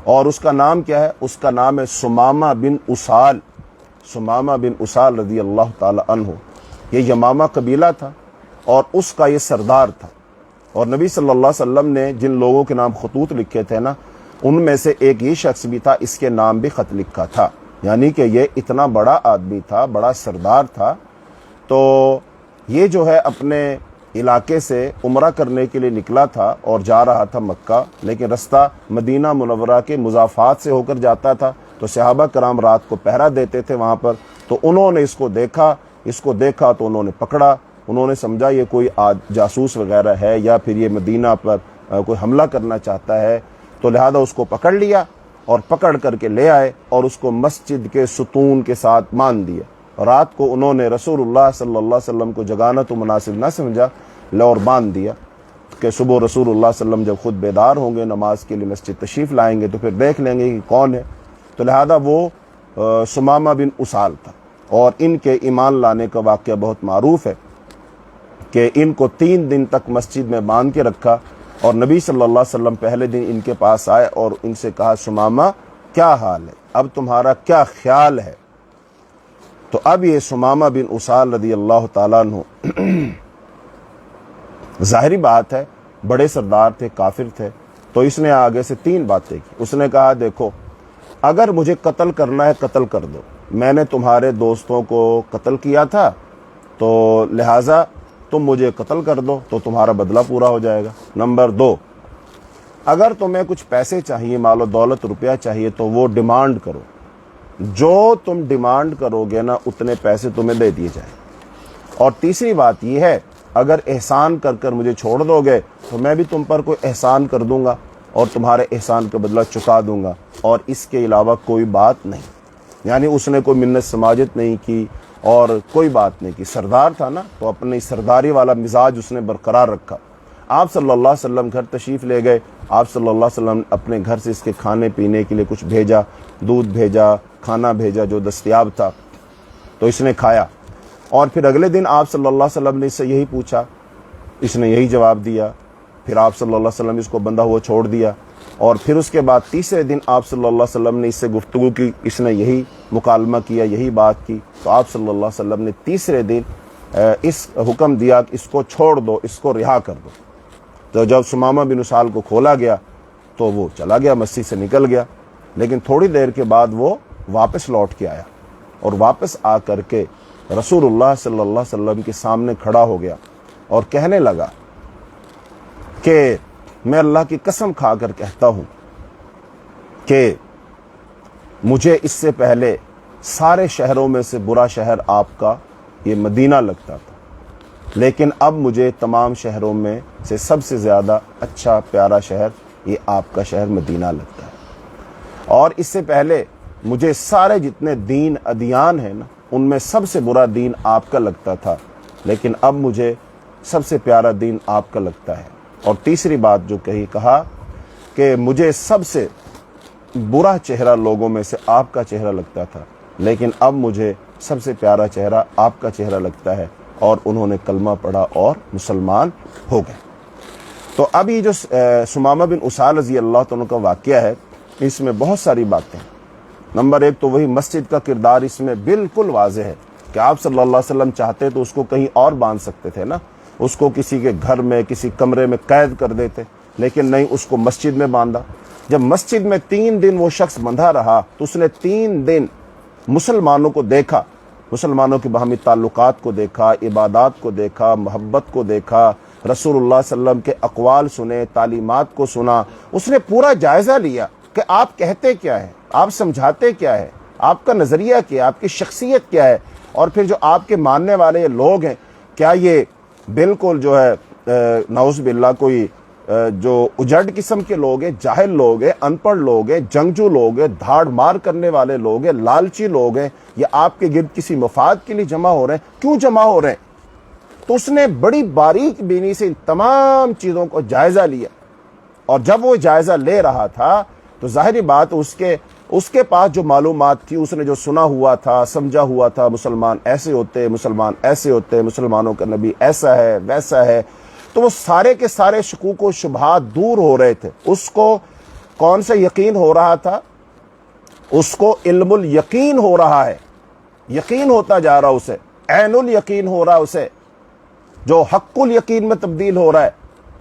اور اس کا نام کیا ہے؟ اس کا نام ہے سمامہ بن اسال، سمامہ بن اسال رضی اللہ تعالی عنہ۔ یہ یمامہ قبیلہ تھا اور اس کا یہ سردار تھا، اور نبی صلی اللہ علیہ وسلم نے جن لوگوں کے نام خطوط لکھے تھے نا، ان میں سے ایک یہ شخص بھی تھا، اس کے نام بھی خط لکھا تھا، یعنی کہ یہ اتنا بڑا آدمی تھا، بڑا سردار تھا۔ تو یہ جو ہے اپنے علاقے سے عمرہ کرنے کے لیے نکلا تھا اور جا رہا تھا مکہ، لیکن رستہ مدینہ منورہ کے مضافات سے ہو کر جاتا تھا، تو صحابہ کرام رات کو پہرا دیتے تھے وہاں پر۔ تو انہوں نے اس کو دیکھا تو انہوں نے پکڑا، انہوں نے سمجھا یہ کوئی جاسوس وغیرہ ہے یا پھر یہ مدینہ پر کوئی حملہ کرنا چاہتا ہے، تو لہذا اس کو پکڑ لیا اور پکڑ کر کے لے آئے اور اس کو مسجد کے ستون کے ساتھ باندھ دیا۔ رات کو انہوں نے رسول اللہ صلی اللہ علیہ وسلم کو جگانا تو مناسب نہ سمجھا، اور باندھ دیا کہ صبح رسول اللہ صلی اللہ علیہ وسلم جب خود بیدار ہوں گے، نماز کے لیے مسجد تشریف لائیں گے تو پھر دیکھ لیں گے کہ کون ہے۔ تو لہذا وہ سمامہ بن اسال تھا، اور ان کے ایمان لانے کا واقعہ بہت معروف ہے کہ ان کو 3 دن تک مسجد میں باندھ کے رکھا، اور نبی صلی اللہ علیہ وسلم پہلے دن ان کے پاس آئے اور ان سے کہا، سمامہ کیا حال ہے، اب تمہارا کیا خیال ہے؟ تو اب یہ سمامہ بن اسال رضی اللہ تعالیٰ عنہ ظاہری بات ہے بڑے سردار تھے، کافر تھے، تو اس نے آگے سے 3 باتیں کی۔ اس نے کہا، دیکھو اگر مجھے قتل کرنا ہے قتل کر دو، میں نے تمہارے دوستوں کو قتل کیا تھا، تو لہٰذا تم مجھے قتل کر دو تو تمہارا بدلہ پورا ہو جائے گا۔ نمبر 2، اگر تمہیں کچھ پیسے چاہیے، مال و دولت، روپیہ چاہیے، تو وہ ڈیمانڈ کرو، جو تم ڈیمانڈ کرو گے نا اتنے پیسے تمہیں دے دیے جائیں۔ اور تیسری بات یہ ہے، اگر احسان کر کر مجھے چھوڑ دو گے تو میں بھی تم پر کوئی احسان کر دوں گا اور تمہارے احسان کا بدلہ چکا دوں گا، اور اس کے علاوہ کوئی بات نہیں۔ یعنی اس نے کوئی منت سماجت نہیں کی اور کوئی بات نہیں کی، سردار تھا نا، تو اپنی سرداری والا مزاج اس نے برقرار رکھا۔ آپ صلی اللہ علیہ وسلم گھر تشریف لے گئے، آپ صلی اللہ علیہ وسلم اپنے گھر سے اس کے کھانے پینے کے لیے کچھ بھیجا، دودھ بھیجا، کھانا بھیجا جو دستیاب تھا، تو اس نے کھایا۔ اور پھر اگلے دن آپ صلی اللہ علیہ وسلم نے اس سے یہی پوچھا، اس نے یہی جواب دیا، پھر آپ صلی اللہ علیہ وسلم اس کو بندہ ہوا چھوڑ دیا۔ اور پھر اس کے بعد تیسرے دن آپ صلی اللہ علیہ وسلم نے اس سے گفتگو کی، اس نے یہی مکالمہ کیا، یہی بات کی، تو آپ صلی اللہ علیہ وسلم نے تیسرے دن اس حکم دیا کہ اس کو چھوڑ دو، اس کو رہا کر دو۔ تو جب سمامہ بن اسال کو کھولا گیا تو وہ چلا گیا، مسجد سے نکل گیا، لیکن تھوڑی دیر کے بعد وہ واپس لوٹ کے آیا، اور واپس آ کر کے رسول اللہ صلی اللہ علیہ وسلم کے سامنے کھڑا ہو گیا اور کہنے لگا کہ میں اللہ کی قسم کھا کر کہتا ہوں کہ مجھے اس سے پہلے سارے شہروں میں سے برا شہر آپ کا یہ مدینہ لگتا تھا، لیکن اب مجھے تمام شہروں میں سے سب سے زیادہ اچھا پیارا شہر یہ آپ کا شہر مدینہ لگتا ہے۔ اور اس سے پہلے مجھے سارے جتنے دین ادیان ہیں نا، ان میں سب سے برا دین آپ کا لگتا تھا، لیکن اب مجھے سب سے پیارا دین آپ کا لگتا ہے۔ اور تیسری بات جو کہا کہ مجھے سب سے برا چہرہ لوگوں میں سے آپ کا چہرہ لگتا تھا، لیکن اب مجھے سب سے پیارا چہرہ آپ کا چہرہ لگتا ہے، اور انہوں نے کلمہ پڑھا اور مسلمان ہو گئے۔ تو اب یہ جو ثمامہ بن اسال رضی اللہ تعالیٰ کا واقعہ ہے، اس میں بہت ساری باتیں ہیں۔ نمبر ایک تو وہی مسجد کا کردار اس میں بالکل واضح ہے کہ آپ صلی اللہ علیہ وسلم چاہتے تو اس کو کہیں اور باندھ سکتے تھے نا، اس کو کسی کے گھر میں کسی کمرے میں قید کر دیتے، لیکن نہیں، اس کو مسجد میں باندھا۔ جب مسجد میں 3 دن وہ شخص بندھا رہا تو اس نے 3 دن مسلمانوں کو دیکھا، مسلمانوں کے باہمی تعلقات کو دیکھا، عبادات کو دیکھا، محبت کو دیکھا، رسول اللہ صلی اللہ علیہ وسلم کے اقوال سنے، تعلیمات کو سنا۔ اس نے پورا جائزہ لیا کہ آپ کہتے کیا ہے، آپ سمجھاتے کیا ہے، آپ کا نظریہ کیا ہے، آپ کی شخصیت کیا ہے، اور پھر جو آپ کے ماننے والے لوگ ہیں، کیا یہ بالکل جو ہے نعوذ باللہ کوئی جو اجڑ قسم کے لوگ ہیں، جاہل لوگ ہیں، ان پڑھ لوگ ہیں، جنگجو لوگ ہیں، دھاڑ مار کرنے والے لوگ ہیں، لالچی لوگ ہیں، یا آپ کے گرد کسی مفاد کے لیے جمع ہو رہے ہیں؟ کیوں جمع ہو رہے ہیں؟ تو اس نے بڑی باریک بینی سے ان تمام چیزوں کو جائزہ لیا، اور جب وہ جائزہ لے رہا تھا تو ظاہری بات اس کے پاس جو معلومات تھی، اس نے جو سنا ہوا تھا، سمجھا ہوا تھا، مسلمان ایسے ہوتے، مسلمان ایسے ہوتے، مسلمانوں کا نبی ایسا ہے ویسا ہے، تو وہ سارے کے سارے شکوک و شبہات دور ہو رہے تھے۔ اس کو کون سے یقین ہو رہا تھا؟ اس کو علم الیقین ہو رہا ہے، یقین ہوتا جا رہا اسے، عین الیقین ہو رہا اسے، جو حق الیقین میں تبدیل ہو رہا ہے،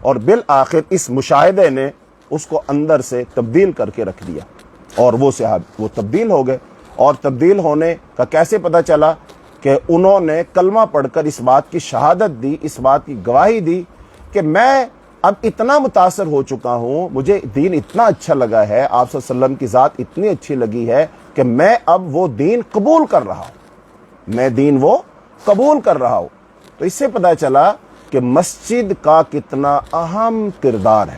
اور بالآخر اس مشاہدے نے اس کو اندر سے تبدیل کر کے رکھ دیا، اور وہ تبدیل ہو گئے۔ اور تبدیل ہونے کا کیسے پتہ چلا؟ کہ انہوں نے کلمہ پڑھ کر اس بات کی شہادت دی، اس بات کی گواہی دی کہ میں اب اتنا متاثر ہو چکا ہوں، مجھے دین اتنا اچھا لگا ہے، آپ صلی اللہ علیہ وسلم کی ذات اتنی اچھی لگی ہے کہ میں اب وہ دین قبول کر رہا ہوں، میں دین وہ قبول کر رہا ہوں۔ تو اس سے پتہ چلا کہ مسجد کا کتنا اہم کردار ہے۔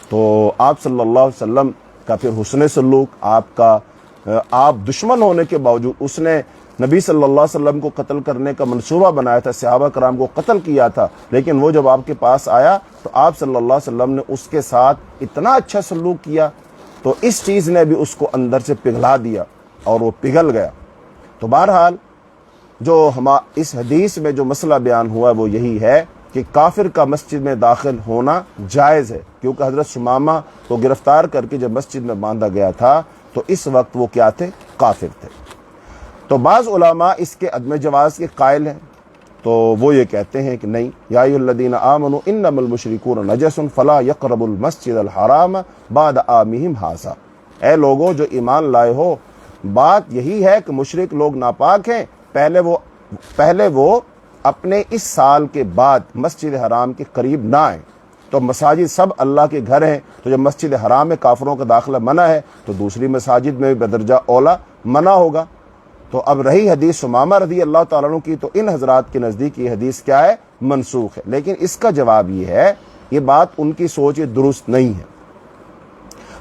تو آپ صلی اللہ علیہ وسلم کا پھر حسن سلوک، آپ دشمن ہونے کے باوجود، اس نے نبی صلی اللہ علیہ وسلم کو قتل کرنے کا منصوبہ بنایا تھا، صحابہ کرام کو قتل کیا تھا، لیکن وہ جب آپ کے پاس آیا تو آپ صلی اللہ علیہ وسلم نے اس کے ساتھ اتنا اچھا سلوک کیا، تو اس چیز نے بھی اس کو اندر سے پگھلا دیا اور وہ پگھل گیا۔ تو بہرحال جو اس حدیث میں جو مسئلہ بیان ہوا وہ یہی ہے کہ کافر کا مسجد میں داخل ہونا جائز ہے، کیونکہ حضرت ثمامہ کو گرفتار کر کے جب مسجد میں باندھا گیا تھا تو اس وقت وہ کیا تھے؟ کافر تھے۔ تو بعض علماء اس کے عدم جواز کے قائل ہیں، تو وہ یہ کہتے ہیں کہ نہیں، یا ایھا الذین آمنوا انما المشرکون نجس فلا یقربوا المسجد الحرام بعد عامہم ھذا، اے لوگوں جو ایمان لائے ہو، بات یہی ہے کہ مشرک لوگ ناپاک ہیں، پہلے وہ اپنے اس سال کے بعد مسجد حرام کے قریب نہ آئیں۔ تو مساجد سب اللہ کے گھر ہیں، تو جب مسجد حرام میں کافروں کا داخلہ منع ہے تو دوسری مساجد میں بھی بدرجہ اولا منع ہوگا۔ تو اب رہی حدیث ثمامہ رضی اللہ تعالیٰ عنہ کی، تو ان حضرات کے نزدیک یہ حدیث کیا ہے؟ منسوخ ہے۔ لیکن اس کا جواب یہ ہے، یہ بات ان کی سوچ یہ درست نہیں ہے۔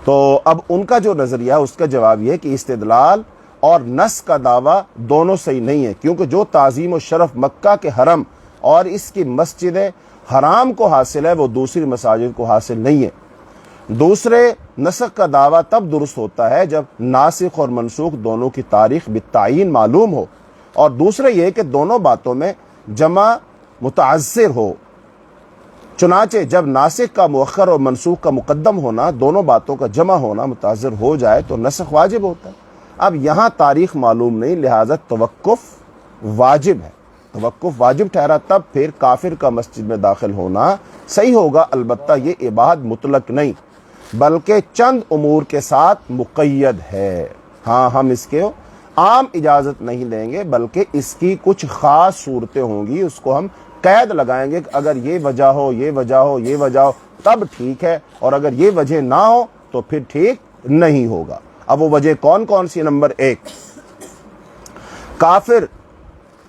تو اب ان کا جو نظریہ ہے اس کا جواب یہ ہے کہ استدلال اور نص کا دعویٰ دونوں صحیح نہیں ہے، کیونکہ جو تعظیم و شرف مکہ کے حرم اور اس کی مسجد حرام کو حاصل ہے وہ دوسری مساجد کو حاصل نہیں ہے۔ دوسرے، نسخ کا دعویٰ تب درست ہوتا ہے جب ناسخ اور منسوخ دونوں کی تاریخ بالتعین معلوم ہو، اور دوسرے یہ کہ دونوں باتوں میں جمع متعذر ہو۔ چنانچہ جب ناسخ کا مؤخر اور منسوخ کا مقدم ہونا، دونوں باتوں کا جمع ہونا متعذر ہو جائے تو نسخ واجب ہوتا ہے۔ اب یہاں تاریخ معلوم نہیں، لہٰذا توقف واجب ہے، توقف واجب ٹھہرا، تب پھر کافر کا مسجد میں داخل ہونا صحیح ہوگا۔ البتہ یہ اباحت مطلق نہیں بلکہ چند امور کے ساتھ مقید ہے۔ ہاں، ہم اس کے عام اجازت نہیں دیں گے، بلکہ اس کی کچھ خاص صورتیں ہوں گی، اس کو ہم قید لگائیں گے کہ اگر یہ وجہ ہو، یہ وجہ ہو، یہ وجہ ہو تب ٹھیک ہے، اور اگر یہ وجہ نہ ہو تو پھر ٹھیک نہیں ہوگا۔ اب وہ وجہ کون کون سی؟ نمبر 1، کافر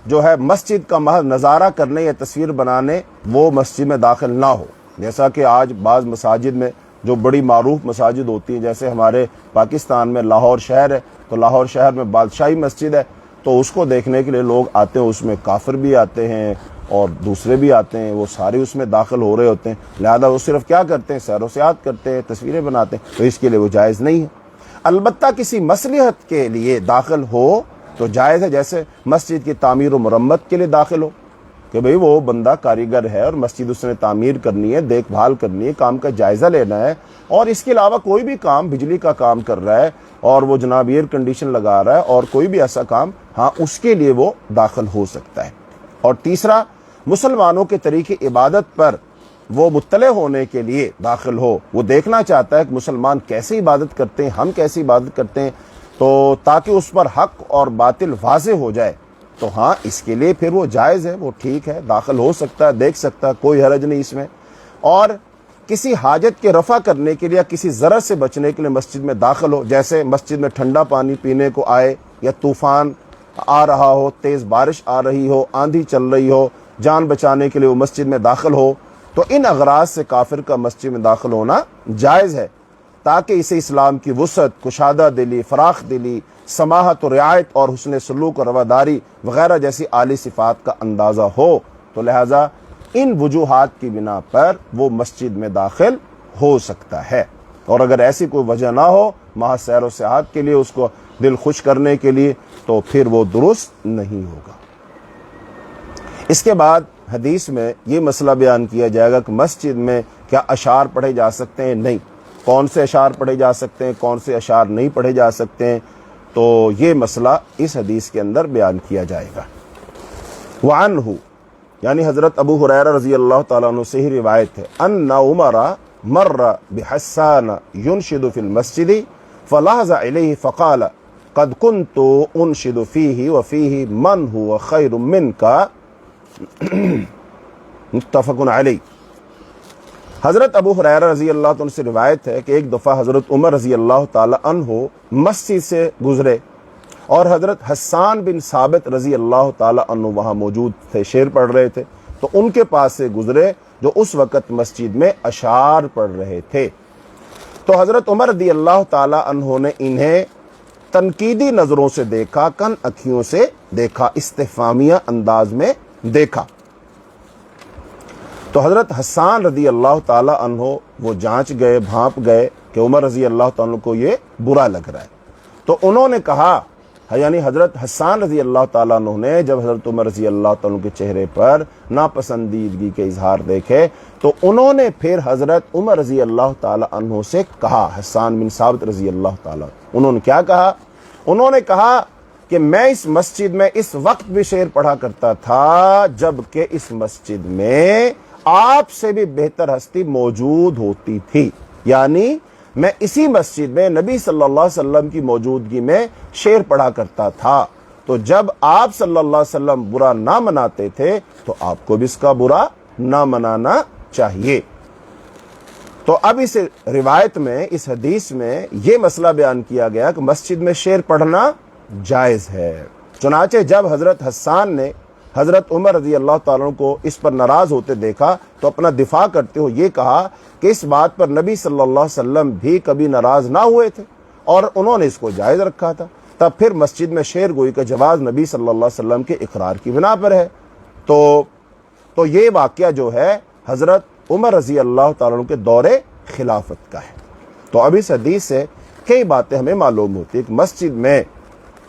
جو ہے مسجد کا محض نظارہ کرنے یا تصویر بنانے وہ مسجد میں داخل نہ ہو، جیسا کہ آج بعض مساجد میں جو بڑی معروف مساجد ہوتی ہیں، جیسے ہمارے پاکستان میں لاہور شہر ہے، تو لاہور شہر میں بادشاہی مسجد ہے، تو اس کو دیکھنے کے لیے لوگ آتے ہیں، اس میں کافر بھی آتے ہیں اور دوسرے بھی آتے ہیں، وہ سارے اس میں داخل ہو رہے ہوتے ہیں، لہذا وہ صرف کیا کرتے ہیں، سیر و سیاحت کرتے ہیں، تصویریں بناتے ہیں، تو اس کے لیے وہ جائز نہیں ہے۔ البتہ کسی مصلحت کے لیے داخل ہو تو جائز ہے، جیسے مسجد کی تعمیر و مرمت کے لیے داخل ہو کہ بھئی وہ بندہ کاریگر ہے اور مسجد اس نے تعمیر کرنی ہے، دیکھ بھال کرنی ہے، کام کا جائزہ لینا ہے، اور اس کے علاوہ کوئی بھی کام، بجلی کا کام کر رہا ہے اور وہ جناب ایئر کنڈیشن لگا رہا ہے اور کوئی بھی ایسا کام، ہاں اس کے لیے وہ داخل ہو سکتا ہے۔ اور تیسرا، مسلمانوں کے طریقے عبادت پر وہ مطلع ہونے کے لیے داخل ہو، وہ دیکھنا چاہتا ہے کہ مسلمان کیسے عبادت کرتے ہیں، ہم کیسے عبادت کرتے ہیں، تو تاکہ اس پر حق اور باطل واضح ہو جائے، تو ہاں اس کے لیے پھر وہ جائز ہے، وہ ٹھیک ہے، داخل ہو سکتا ہے، دیکھ سکتا ہے، کوئی حرج نہیں اس میں۔ اور کسی حاجت کے رفع کرنے کے لیے یا کسی ضرر سے بچنے کے لیے مسجد میں داخل ہو، جیسے مسجد میں ٹھنڈا پانی پینے کو آئے، یا طوفان آ رہا ہو، تیز بارش آ رہی ہو، آندھی چل رہی ہو، جان بچانے کے لیے وہ مسجد میں داخل ہو، تو ان اغراض سے کافر کا مسجد میں داخل ہونا جائز ہے، تاکہ اسے اسلام کی وسعت، کشادہ دلی، فراخ دلی، سماحت و رعایت اور حسن سلوک و رواداری وغیرہ جیسی اعلی صفات کا اندازہ ہو، تو لہٰذا ان وجوہات کی بنا پر وہ مسجد میں داخل ہو سکتا ہے۔ اور اگر ایسی کوئی وجہ نہ ہو، محض سیر و سیاحت کے لیے، اس کو دل خوش کرنے کے لیے، تو پھر وہ درست نہیں ہوگا۔ اس کے بعد حدیث میں یہ مسئلہ بیان کیا جائے گا کہ مسجد میں کیا اشعار پڑھے جا سکتے ہیں؟ نہیں۔ کون سے اشعار پڑھے جا سکتے ہیں، کون سے اشعار نہیں پڑھے جا سکتے ہیں، تو یہ مسئلہ اس حدیث کے اندر بیان کیا جائے گا۔ وعنہ، یعنی حضرت ابو ہریرہ رضی اللہ تعالیٰ عنہ سے ہی روایت ہے، ان عمر مر بحسان ينشد في المسجد فلاحظ الیہ فقال قد كنت انشد فیہ وفیہ من هو خیر منک، متفق علیہ۔ حضرت ابو ہریرہ رضی اللہ عنہ سے روایت ہے کہ ایک دفعہ حضرت عمر رضی اللہ تعالی عنہ مسجد سے گزرے اور حضرت حسان بن ثابت رضی اللہ تعالی عنہ وہاں موجود تھے، شعر پڑھ رہے تھے، تو ان کے پاس سے گزرے جو اس وقت مسجد میں اشعار پڑھ رہے تھے۔ تو حضرت عمر رضی اللہ تعالی عنہ نے انہیں تنقیدی نظروں سے دیکھا، کن اکھیوں سے دیکھا، استفہامیہ انداز میں دیکھا۔ تو حضرت حسان رضی اللہ تعالی عنہ وہ جانچ گئے، بھانپ گئے کہ عمر رضی اللہ تعالیٰ عنہ کو یہ برا لگ رہا ہے، تو انہوں نے کہا، یعنی حضرت حسان رضی اللہ تعالیٰ عنہ نے جب حضرت عمر رضی اللہ تعالیٰ عنہ کے چہرے پر ناپسندیدگی کے اظہار دیکھے، تو انہوں نے پھر حضرت عمر رضی اللہ تعالیٰ عنہ سے کہا، حسان بن ثابت رضی اللہ تعالیٰ، انہوں نے کیا کہا؟ انہوں نے کہا کہ میں اس مسجد میں اس وقت بھی شعر پڑھا کرتا تھا جبکہ اس مسجد میں آپ سے بھی بہتر ہستی موجود ہوتی تھی، یعنی میں اسی مسجد میں نبی صلی اللہ علیہ وسلم کی موجودگی میں شعر پڑھا کرتا تھا، تو جب آپ صلی اللہ علیہ وسلم برا نہ مناتے تھے تو آپ کو بھی اس کا برا نہ منانا چاہیے۔ تو اب اس روایت میں، اس حدیث میں یہ مسئلہ بیان کیا گیا کہ مسجد میں شعر پڑھنا جائز ہے۔ چنانچہ جب حضرت حسان نے حضرت عمر رضی اللہ تعالیٰ عنہ کو اس پر ناراض ہوتے دیکھا تو اپنا دفاع کرتے ہوئے یہ کہا کہ اس بات پر نبی صلی اللہ علیہ وسلم بھی کبھی ناراض نہ ہوئے تھے اور انہوں نے اس کو جائز رکھا تھا، تب پھر مسجد میں شعر گوئی کا جواز نبی صلی اللہ علیہ وسلم کے اقرار کی بنا پر ہے۔ تو یہ واقعہ جو ہے حضرت عمر رضی اللہ تعالیٰ عنہ کے دور خلافت کا ہے۔ تو اب اس حدیث سے کئی باتیں ہمیں معلوم ہوتی ہیں کہ مسجد میں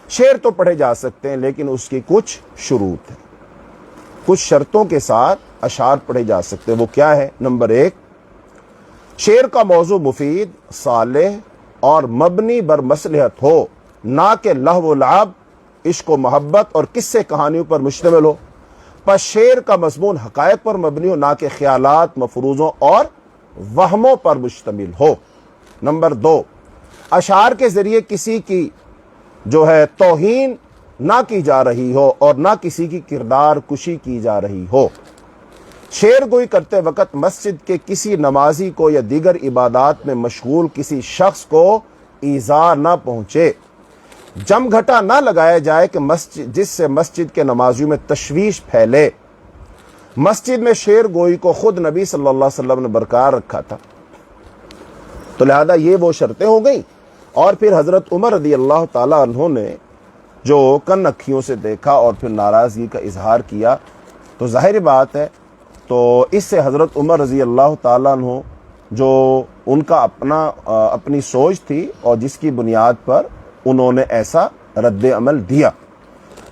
شعر تو پڑھے جا سکتے ہیں لیکن اس کی کچھ شروط ہیں، کچھ شرطوں کے ساتھ اشعار پڑھے جا سکتے ہیں۔ وہ کیا ہے؟ نمبر 1، شعر کا موضوع مفید، صالح اور مبنی بر مصلحت ہو، نہ کہ لہو و لعب، عشق و محبت اور قصے کہانیوں پر مشتمل ہو۔ پس شعر کا مضمون حقائق پر مبنی ہو، نہ کہ خیالات، مفروضوں اور وہموں پر مشتمل ہو۔ نمبر 2، اشعار کے ذریعے کسی کی جو ہے توہین نہ کی جا رہی ہو اور نہ کسی کی کردار کشی کی جا رہی ہو۔ شعر گوئی کرتے وقت مسجد کے کسی نمازی کو یا دیگر عبادات میں مشغول کسی شخص کو ایذا نہ پہنچے، جم گھٹا نہ لگایا جائے کہ جس سے مسجد کے نمازیوں میں تشویش پھیلے۔ مسجد میں شعر گوئی کو خود نبی صلی اللہ علیہ وسلم نے برقرار رکھا تھا۔ تو لہذا یہ وہ شرطیں ہو گئیں. اور پھر حضرت عمر رضی اللہ تعالیٰ عنہ نے جو کن اکھیوں سے دیکھا اور پھر ناراضگی کا اظہار کیا، تو ظاہر بات ہے تو اس سے حضرت عمر رضی اللہ تعالیٰ عنہ جو ان کا اپنی سوچ تھی اور جس کی بنیاد پر انہوں نے ایسا رد عمل دیا،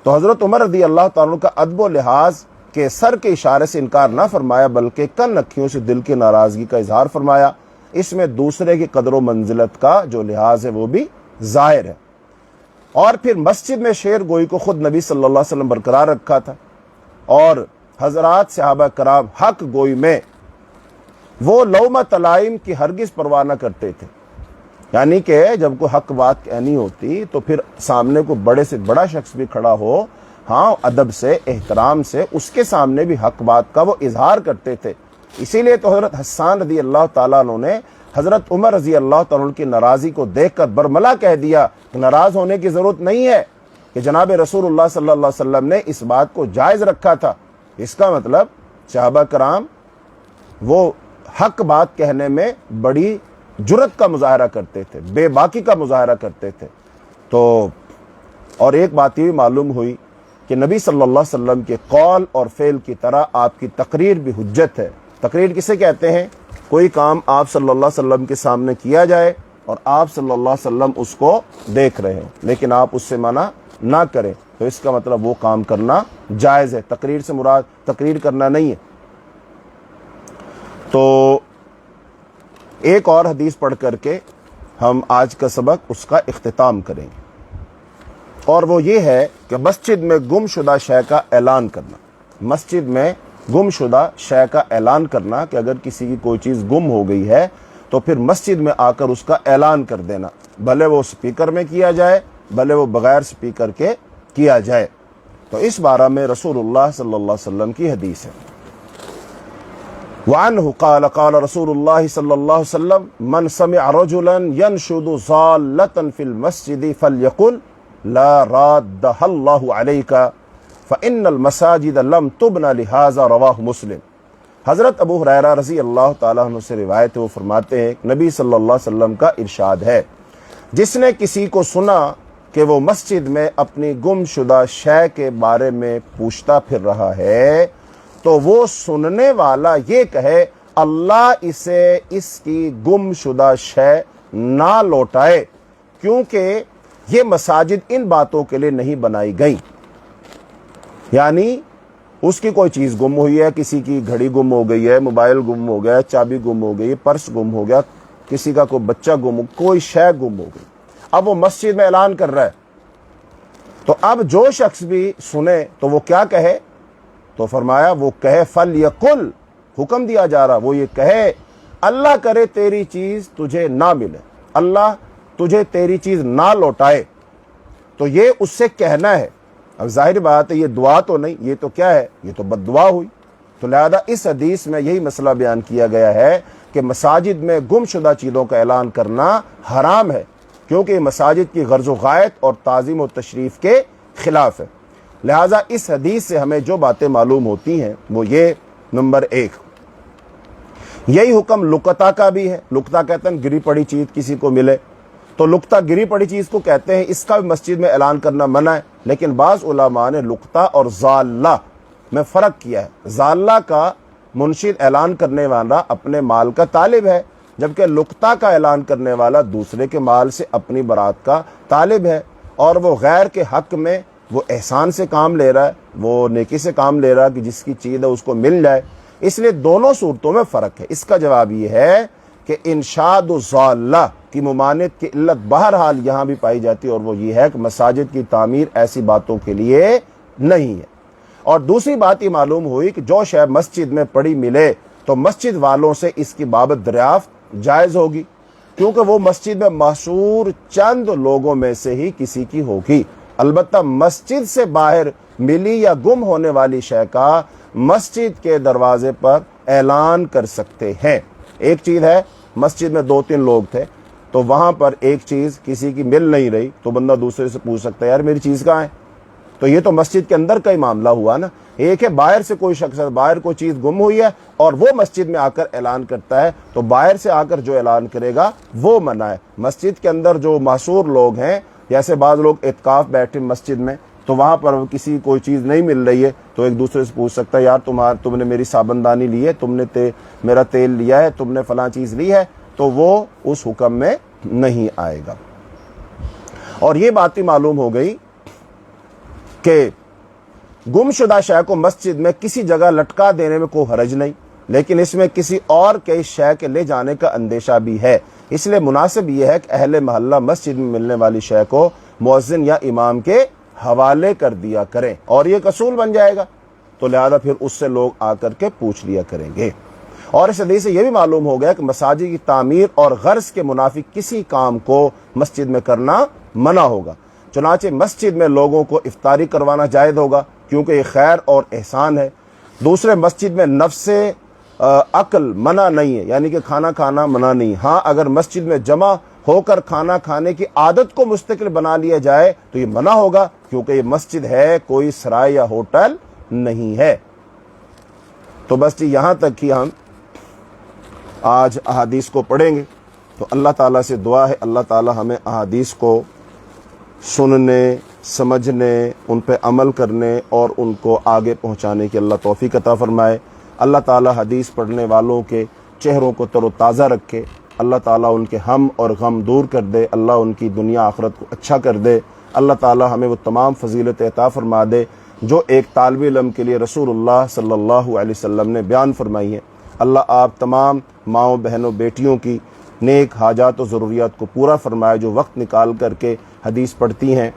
تو حضرت عمر رضی اللہ تعالیٰ عنہ کا ادب و لحاظ کے سر کے اشارے سے انکار نہ فرمایا، بلکہ کن اکھیوں سے دل کی ناراضگی کا اظہار فرمایا. اس میں دوسرے کی قدر و منزلت کا جو لحاظ ہے وہ بھی ظاہر ہے. اور پھر مسجد میں شعر گوئی کو خود نبی صلی اللہ علیہ وسلم برقرار رکھا تھا، اور حضرات صحابہ کرام حق گوئی میں وہ لومہ تلائم کی ہرگز پرواہ نہ کرتے تھے. یعنی کہ جب کوئی حق بات کہنی ہوتی تو پھر سامنے کو بڑے سے بڑا شخص بھی کھڑا ہو، ہاں ادب سے احترام سے اس کے سامنے بھی حق بات کا وہ اظہار کرتے تھے. اسی لیے تو حضرت حسان رضی اللہ تعالیٰ عنہ نے حضرت عمر رضی اللہ تعالیٰ عنہ کی ناراضی کو دیکھ کر برملا کہہ دیا کہ ناراض ہونے کی ضرورت نہیں ہے، کہ جناب رسول اللہ صلی اللہ علیہ وسلم نے اس بات کو جائز رکھا تھا. اس کا مطلب صحابہ کرام وہ حق بات کہنے میں بڑی جرت کا مظاہرہ کرتے تھے، بے باکی کا مظاہرہ کرتے تھے. تو اور ایک بات یہ بھی معلوم ہوئی کہ نبی صلی اللہ علیہ وسلم کے قول اور فعل کی طرح آپ کی تقریر بھی حجت ہے. تقریر کسے کہتے ہیں؟ کوئی کام آپ صلی اللہ علیہ وسلم کے سامنے کیا جائے اور آپ صلی اللہ علیہ وسلم اس کو دیکھ رہے ہیں لیکن آپ اس سے منع نہ کریں، تو اس کا مطلب وہ کام کرنا جائز ہے. تقریر سے مراد تقریر کرنا نہیں ہے. تو ایک اور حدیث پڑھ کر کے ہم آج کا سبق اس کا اختتام کریں گے، اور وہ یہ ہے کہ مسجد میں گم شدہ شے کا اعلان کرنا. مسجد میں گم شدہ شے کا اعلان کرنا کہ اگر کسی کی کوئی چیز گم ہو گئی ہے تو پھر مسجد میں آ کر اس کا اعلان کر دینا، بھلے وہ سپیکر میں کیا جائے بھلے وہ بغیر سپیکر کے کیا جائے. تو اس بارے میں رسول اللہ صلی اللہ علیہ وسلم کی حدیث ہے. وعنہ قال قال رسول اللہ صلی اللہ علیہ وسلم من سمع رجلا ينشد ضالة في المسجد فليقل لا رادها الله عليك فإن المساجد لم تبنى لهذا رواہ مسلم. حضرت ابو ہریرہ رضی اللہ تعالیٰ عنہ سے روایت ہے، وہ فرماتے ہیں نبی صلی اللہ علیہ وسلم کا ارشاد ہے، جس نے کسی کو سنا کہ وہ مسجد میں اپنی گم شدہ شے کے بارے میں پوچھتا پھر رہا ہے تو وہ سننے والا یہ کہے اللہ اسے اس کی گم شدہ شے نہ لوٹائے، کیونکہ یہ مساجد ان باتوں کے لیے نہیں بنائی گئی. یعنی اس کی کوئی چیز گم ہوئی ہے، کسی کی گھڑی گم ہو گئی ہے، موبائل گم ہو گیا، چابی گم ہو گئی، پرس گم ہو گیا، کسی کا کوئی بچہ گم ہو، کوئی شے گم ہو گئی، اب وہ مسجد میں اعلان کر رہا ہے. تو اب جو شخص بھی سنے تو وہ کیا کہے؟ تو فرمایا وہ کہے فلیقل، حکم دیا جا رہا وہ یہ کہے اللہ کرے تیری چیز تجھے نہ ملے، اللہ تجھے تیری چیز نہ لوٹائے. تو یہ اس سے کہنا ہے. اب ظاہر بات ہے یہ دعا تو نہیں، یہ تو کیا ہے؟ یہ تو بد دعا ہوئی. تو لہذا اس حدیث میں یہی مسئلہ بیان کیا گیا ہے کہ مساجد میں گم شدہ چیزوں کا اعلان کرنا حرام ہے، کیونکہ یہ مساجد کی غرض و غایت اور تعظیم و تشریف کے خلاف ہے. لہٰذا اس حدیث سے ہمیں جو باتیں معلوم ہوتی ہیں وہ یہ، نمبر 1 یہی حکم لقطہ کا بھی ہے. لقطہ کہتے ہیں گری پڑی چیز کسی کو ملے، تو لقطہ گری پڑی چیز کو کہتے ہیں، اس کا بھی مسجد میں اعلان کرنا منع ہے. لیکن بعض علماء نے لقطہ اور ضالہ میں فرق کیا ہے. ضالہ کا منشد اعلان کرنے والا اپنے مال کا طالب ہے، جبکہ لقطہ کا اعلان کرنے والا دوسرے کے مال سے اپنی برات کا طالب ہے، اور وہ غیر کے حق میں وہ احسان سے کام لے رہا ہے، وہ نیکی سے کام لے رہا ہے کہ جس کی چیز ہے اس کو مل جائے. اس لیے دونوں صورتوں میں فرق ہے. اس کا جواب یہ ہے کہ انشاد الضالہ کی ممانعت کی علت بہرحال یہاں بھی پائی جاتی ہے، اور وہ یہ ہے کہ مساجد کی تعمیر ایسی باتوں کے لیے نہیں ہے. اور دوسری بات یہ معلوم ہوئی کہ جو شے مسجد میں پڑی ملے تو مسجد والوں سے اس کی بابت دریافت جائز ہوگی، کیونکہ وہ مسجد میں محصور چند لوگوں میں سے ہی کسی کی ہوگی. البتہ مسجد سے باہر ملی یا گم ہونے والی شے کا مسجد کے دروازے پر اعلان کر سکتے ہیں. ایک چیز ہے مسجد میں 2-3 لوگ تھے، تو وہاں پر ایک چیز کسی کی مل نہیں رہی تو بندہ دوسرے سے پوچھ سکتا ہے یار میری چیز کہاں ہے؟ تو یہ تو مسجد کے اندر کا ہی معاملہ ہوا نا. ایک ہے باہر سے کوئی شخص باہر کوئی چیز گم ہوئی ہے اور وہ مسجد میں آ کر اعلان کرتا ہے, تو باہر سے آ کر جو اعلان کرے گا وہ منع ہے. مسجد کے اندر جو معصور لوگ ہیں, جیسے بعض لوگ اعتکاف بیٹھے مسجد میں, تو وہاں پر کسی کوئی چیز نہیں مل رہی ہے تو ایک دوسرے سے پوچھ سکتا ہے یار تم نے میری صابندانی لی ہے, تم نے میرا تیل لیا ہے, تم نے فلاں چیز لی ہے, تو وہ اس حکم میں نہیں آئے گا. اور یہ بات ہی معلوم ہو گئی کہ گم شدہ شے کو مسجد میں کسی جگہ لٹکا دینے میں کوئی حرج نہیں, لیکن اس میں کسی اور کے شے کے لے جانے کا اندیشہ بھی ہے. اس لیے مناسب یہ ہے کہ اہل محلہ مسجد میں ملنے والی شے کو مؤذن یا امام کے حوالے کر دیا کریں, اور یہ اصول بن جائے گا, تو لہذا پھر اس سے لوگ آ کر کے پوچھ لیا کریں گے. اور اس حدیث سے یہ بھی معلوم ہو گیا کہ مساجد کی تعمیر اور غرض کے منافق کسی کام کو مسجد میں کرنا منع ہوگا. چنانچہ مسجد میں لوگوں کو افطاری کروانا جائز ہوگا کیونکہ یہ خیر اور احسان ہے. دوسرے, مسجد میں نفس عقل منع نہیں ہے, یعنی کہ کھانا کھانا منع نہیں. ہاں اگر مسجد میں جمع ہو کر کھانا کھانے کی عادت کو مستقل بنا لیا جائے تو یہ منع ہوگا, کیونکہ یہ مسجد ہے, کوئی سرائے یا ہوٹل نہیں ہے. تو بس یہاں تک ہی ہم آج احادیث کو پڑھیں گے. تو اللہ تعالیٰ سے دعا ہے اللہ تعالیٰ ہمیں احادیث کو سننے, سمجھنے, ان پہ عمل کرنے اور ان کو آگے پہنچانے کی اللہ توفیق عطا فرمائے. اللہ تعالیٰ حدیث پڑھنے والوں کے چہروں کو تر و تازہ رکھے. اللہ تعالیٰ ان کے ہم اور غم دور کر دے. اللہ ان کی دنیا آخرت کو اچھا کر دے. اللہ تعالیٰ ہمیں وہ تمام فضیلت عطا فرما دے جو ایک طالب علم کے لیے رسول اللہ صلی اللہ علیہ وسلم نے بیان فرمائی ہے. اللہ آپ تمام ماؤں بہنوں بیٹیوں کی نیک حاجات و ضروریات کو پورا فرمائے جو وقت نکال کر کے حدیث پڑھتی ہیں.